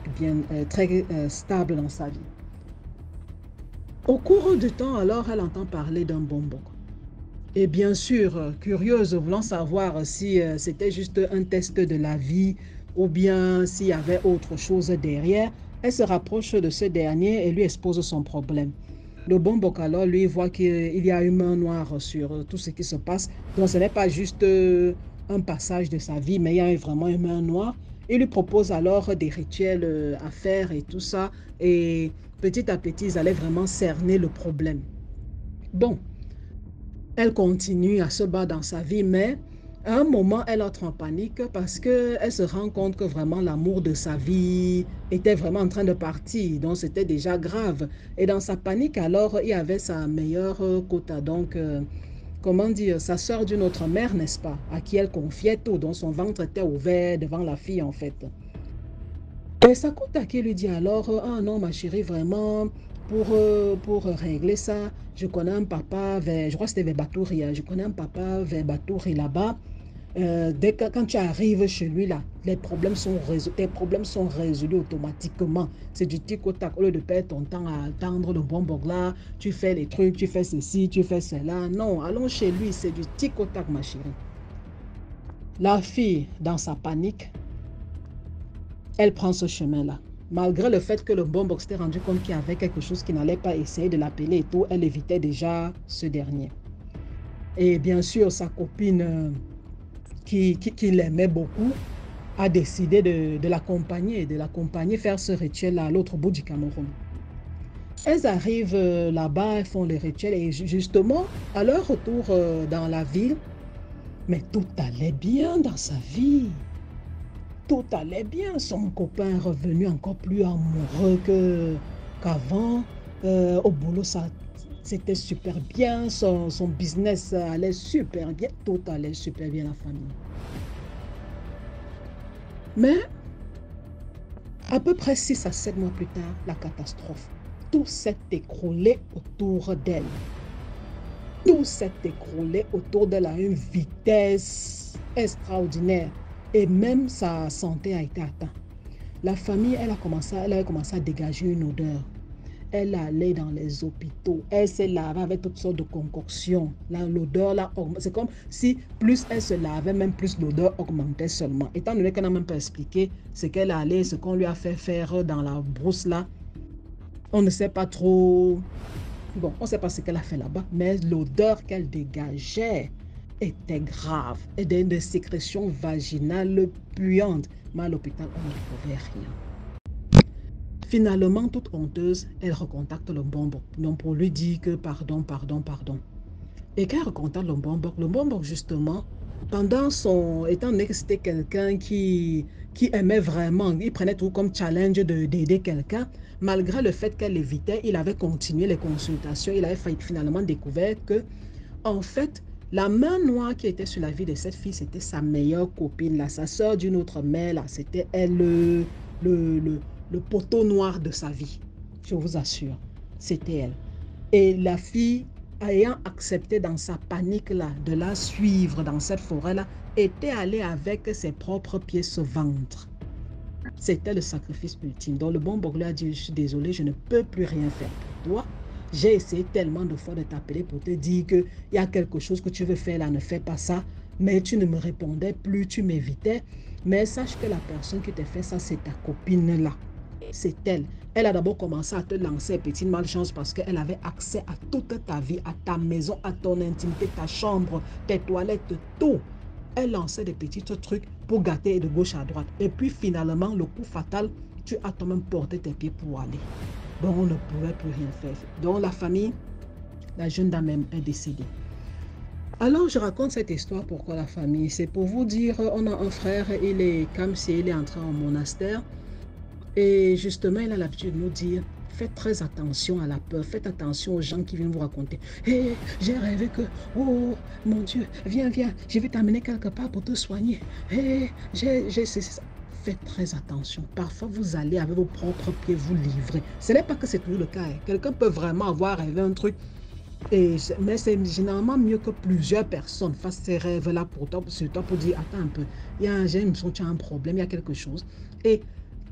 stables dans sa vie. Au cours du temps, alors, elle entend parler d'un bonbon. Et bien sûr, curieuse, voulant savoir si c'était juste un test de la vie ou bien s'il y avait autre chose derrière, elle se rapproche de ce dernier et lui expose son problème. Le bonbon, alors, lui, voit qu'il y a une main noire sur tout ce qui se passe. Donc, ce n'est pas juste un passage de sa vie, mais il y a vraiment une main noire. Il lui propose alors des rituels à faire et tout ça. Et petit à petit, ils allaient vraiment cerner le problème. Bon, elle continue à se battre dans sa vie, mais à un moment, elle entre en panique parce qu'elle se rend compte que vraiment l'amour de sa vie était vraiment en train de partir. Donc, c'était déjà grave. Et dans sa panique, alors, il y avait sa meilleure quota. Donc, comment dire, sa sœur d'une autre mère, n'est-ce pas, à qui elle confiait tout, dont son ventre était ouvert devant la fille, en fait. Et sa quota qui lui dit alors, ah non, ma chérie, vraiment, pour régler ça, je connais un papa, je crois que c'était vers Batouri, je connais un papa vers Batouri là-bas. Quand tu arrives chez lui, là, tes problèmes sont résolus automatiquement. C'est du tic au tac. Au lieu de perdre ton temps à attendre le bonbon là, tu fais les trucs, tu fais ceci, tu fais cela. Non, allons chez lui, c'est du tic au tac, ma chérie. La fille, dans sa panique, elle prend ce chemin-là. Malgré le fait que le bonbon s'était rendu compte qu'il y avait quelque chose qui n'allait pas essayer de l'appeler et tout, elle évitait déjà ce dernier. Et bien sûr, sa copine qui l'aimait beaucoup, a décidé de l'accompagner faire ce rituel à l'autre bout du Cameroun. Elles arrivent là-bas, elles font le rituel et justement, à leur retour dans la ville, mais tout allait bien dans sa vie. Tout allait bien. Son copain est revenu encore plus amoureux qu'avant. Au boulot, c'était super bien, son business allait super bien, tout allait super bien la famille. Mais, à peu près 6 à 7 mois plus tard, la catastrophe. Tout s'est écroulé autour d'elle. Tout s'est écroulé autour d'elle à une vitesse extraordinaire. Et même sa santé a été atteinte. La famille, elle avait commencé à dégager une odeur. Elle allait dans les hôpitaux. Elle s'est lavée avec toutes sortes de concoctions. L'odeur, là, c'est comme si plus elle se lavait, même plus l'odeur augmentait seulement. Étant donné qu'elle n'a même pas expliqué ce qu'elle allait, ce qu'on lui a fait faire dans la brousse là, on ne sait pas trop. Bon, on ne sait pas ce qu'elle a fait là-bas, mais l'odeur qu'elle dégageait était grave. Et des sécrétions vaginales puantes. Mais à l'hôpital, on ne trouvait rien. Finalement, toute honteuse, elle recontacte le Lombok pour lui dire que pardon. Et quand elle recontacte le Lombok justement, étant donné que c'était quelqu'un qui aimait vraiment, il prenait tout comme challenge d'aider quelqu'un, malgré le fait qu'elle l'évitait, il avait continué les consultations, il avait finalement découvert que, en fait, la main noire qui était sur la vie de cette fille, c'était sa meilleure copine, là, sa soeur d'une autre mère, là, c'était elle, le poteau noir de sa vie, je vous assure, c'était elle. Et la fille, ayant accepté dans sa panique là de la suivre dans cette forêt là, était allée avec ses propres pieds se vendre. C'était le sacrifice ultime. Donc le bon Boglio a dit, je suis désolé, je ne peux plus rien faire pour toi. J'ai essayé tellement de fois de t'appeler pour te dire qu'il y a quelque chose que tu veux faire là, ne fais pas ça. Mais tu ne me répondais plus, tu m'évitais. Mais sache que la personne qui t'a fait ça, c'est ta copine là. C'est elle. Elle a d'abord commencé à te lancer petite malchance parce qu'elle avait accès à toute ta vie, à ta maison, à ton intimité, ta chambre, tes toilettes, tout. Elle lançait des petits trucs pour gâter de gauche à droite. Et puis finalement, le coup fatal, tu as toi-même porté tes pieds pour aller. Donc on ne pouvait plus rien faire. Donc la famille, la jeune dame est décédée. Alors je raconte cette histoire, pourquoi la famille? C'est pour vous dire, on a un frère, il est comme s'il est entré en monastère. Et justement, il a l'habitude de nous dire, faites très attention à la peur, faites attention aux gens qui viennent vous raconter. Hé, j'ai rêvé que, oh mon Dieu, viens, je vais t'amener quelque part pour te soigner. Hé, faites très attention. Parfois, vous allez avec vos propres pieds vous livrer. Ce n'est pas que c'est toujours le cas. Quelqu'un peut vraiment avoir rêvé un truc. Mais c'est généralement mieux que plusieurs personnes fassent ces rêves-là pour toi, pour dire, attends un peu, j'ai l'impression que tu as un problème, il y a quelque chose. Et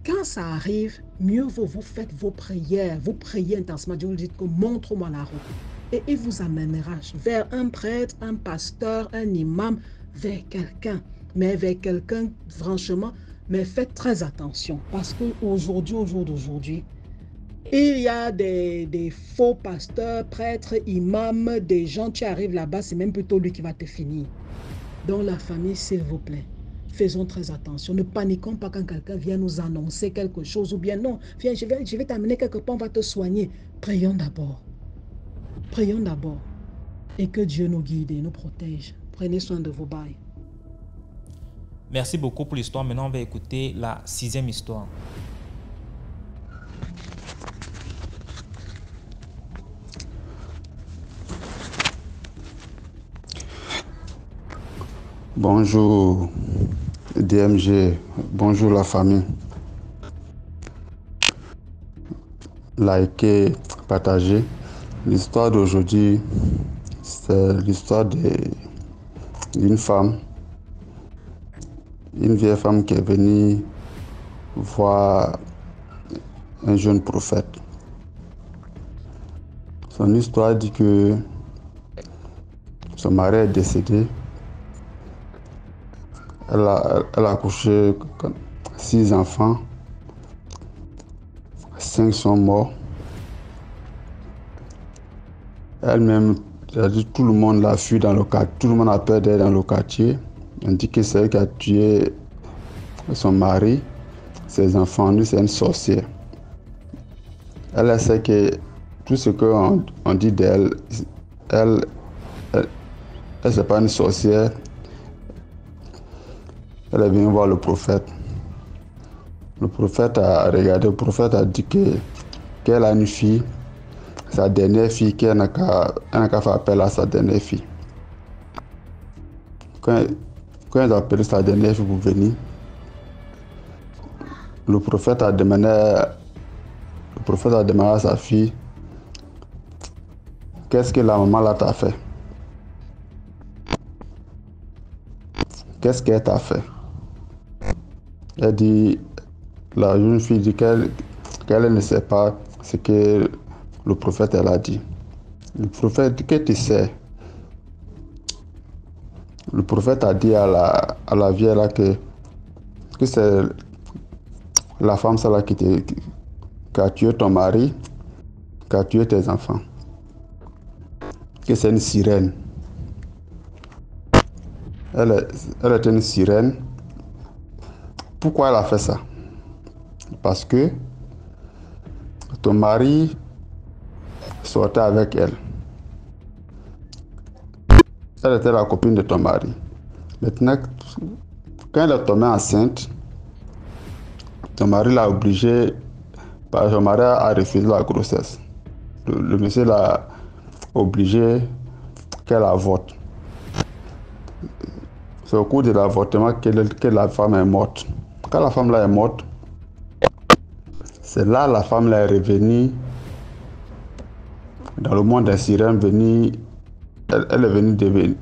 quand ça arrive, mieux vaut vous faites vos prières, vous priez intensément, Dieu vous dit que montre-moi la route. Et il vous amènera vers un prêtre, un pasteur, un imam, vers quelqu'un. Mais vers quelqu'un, franchement, mais faites très attention. Parce qu'aujourd'hui, au jour d'aujourd'hui, il y a des faux pasteurs, prêtres, imams, des gens, tu arrives là-bas, c'est même plutôt lui qui va te finir. Donc la famille, s'il vous plaît, faisons très attention. Ne paniquons pas quand quelqu'un vient nous annoncer quelque chose ou bien non, viens, je vais t'amener quelque part, on va te soigner. Prions d'abord. Prions d'abord. Et que Dieu nous guide et nous protège. Prenez soin de vos bails. Merci beaucoup pour l'histoire. Maintenant, on va écouter la 6e histoire. Bonjour DMG, bonjour la famille. Likez, partagez. L'histoire d'aujourd'hui, c'est l'histoire d'une femme, une vieille femme qui est venue voir un jeune prophète. Son histoire dit que son mari est décédé. Elle a accouché 6 enfants, 5 sont morts. Elle-même, tout le monde l'a fui dans le quartier, tout le monde a peur d'elle dans le quartier. On dit que c'est elle qui a tué son mari, ses enfants. Lui, c'est une sorcière. Elle sait que tout ce qu'on dit d'elle, elle c'est pas une sorcière. Elle est venue voir le prophète. Le prophète a regardé, le prophète a dit qu'elle a une fille, sa dernière fille, qu'elle n'a qu'à faire appel à sa dernière fille. Quand elle a appelé sa dernière fille pour venir, le prophète a demandé à sa fille, qu'est-ce que la maman là t'a fait? Qu'est-ce qu'elle t'a fait? Elle dit, la jeune fille dit qu'elle ne sait pas ce que le prophète, elle a dit. Le prophète, que tu sais? Le prophète a dit à la vieille là que c'est la femme ça là qui a tué ton mari, qui a tué tes enfants. Que c'est une sirène. Elle était une sirène. Pourquoi elle a fait ça? Parce que ton mari sortait avec elle. Elle était la copine de ton mari. Maintenant, quand elle est tombée enceinte, ton mari l'a obligé, ton mari a refusé la grossesse. Le monsieur l'a obligé qu'elle avorte. C'est au cours de l'avortement que la femme est morte. Quand la femme là est morte, c'est là la femme là est revenue dans le monde des sirènes, elle est venue devenir.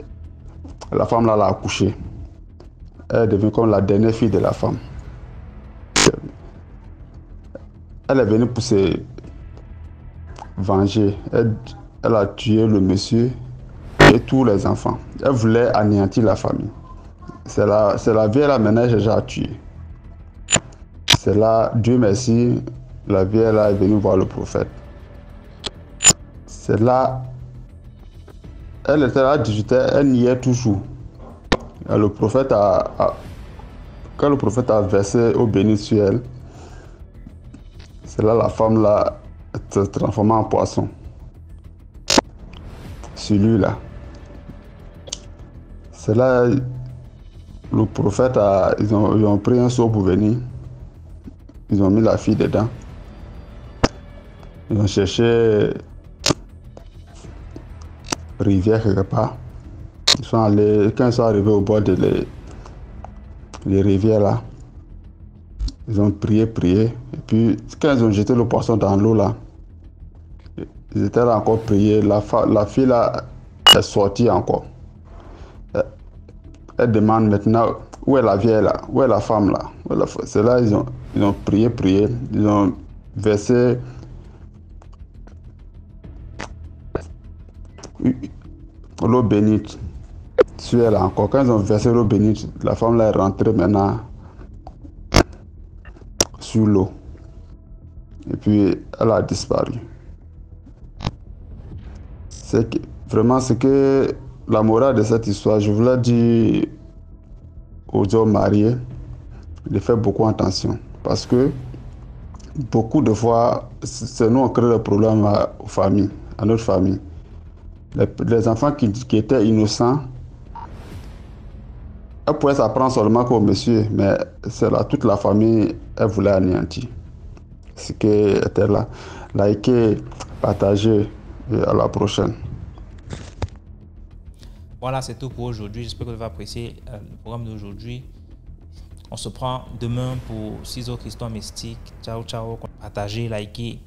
La femme là l'a accouché. Elle est devenue comme la dernière fille de la femme. Elle est venue pour se venger. Elle a tué le monsieur et tous les enfants. Elle voulait anéantir la famille. C'est la vieille là maintenant déjà tué. C'est là, Dieu merci, la vieille là est venue voir le prophète. C'est là, elle était là à 18 ans, elle niait toujours. Et quand le prophète a versé eau bénite sur elle, c'est là la femme là se transformée en poisson. Celui-là. C'est là, le prophète ils ont pris un seau pour venir. Ils ont mis la fille dedans. Ils ont cherché rivière quelque part. Ils sont allés, quand ils sont arrivés au bord de les rivières là, ils ont prié. Et puis, quand ils ont jeté le poisson dans l'eau là, ils étaient là encore priés. La fille là est sortie encore. Elle demande maintenant où est la vieille là, où est la femme là. C'est là ils ont prié. Ils ont versé l'eau bénite sur elle encore. Quand ils ont versé l'eau bénite, la femme là est rentrée maintenant sur l'eau. Et puis elle a disparu. Vraiment ce que la morale de cette histoire, je voulais dire aux hommes mariés de faire beaucoup attention. Parce que beaucoup de fois, c'est nous on crée le problème aux familles, à notre famille. Les enfants qui étaient innocents, elle pouvait s'apprendre seulement qu'au monsieur, mais c'est là, toute la famille, elle voulait anéantir. Ce qui était là. Likez, partagez, et à la prochaine. Voilà, c'est tout pour aujourd'hui. J'espère que vous avez apprécié le programme d'aujourd'hui. On se prend demain pour 6 autres histoires mystiques. Ciao, ciao. Partagez, likez.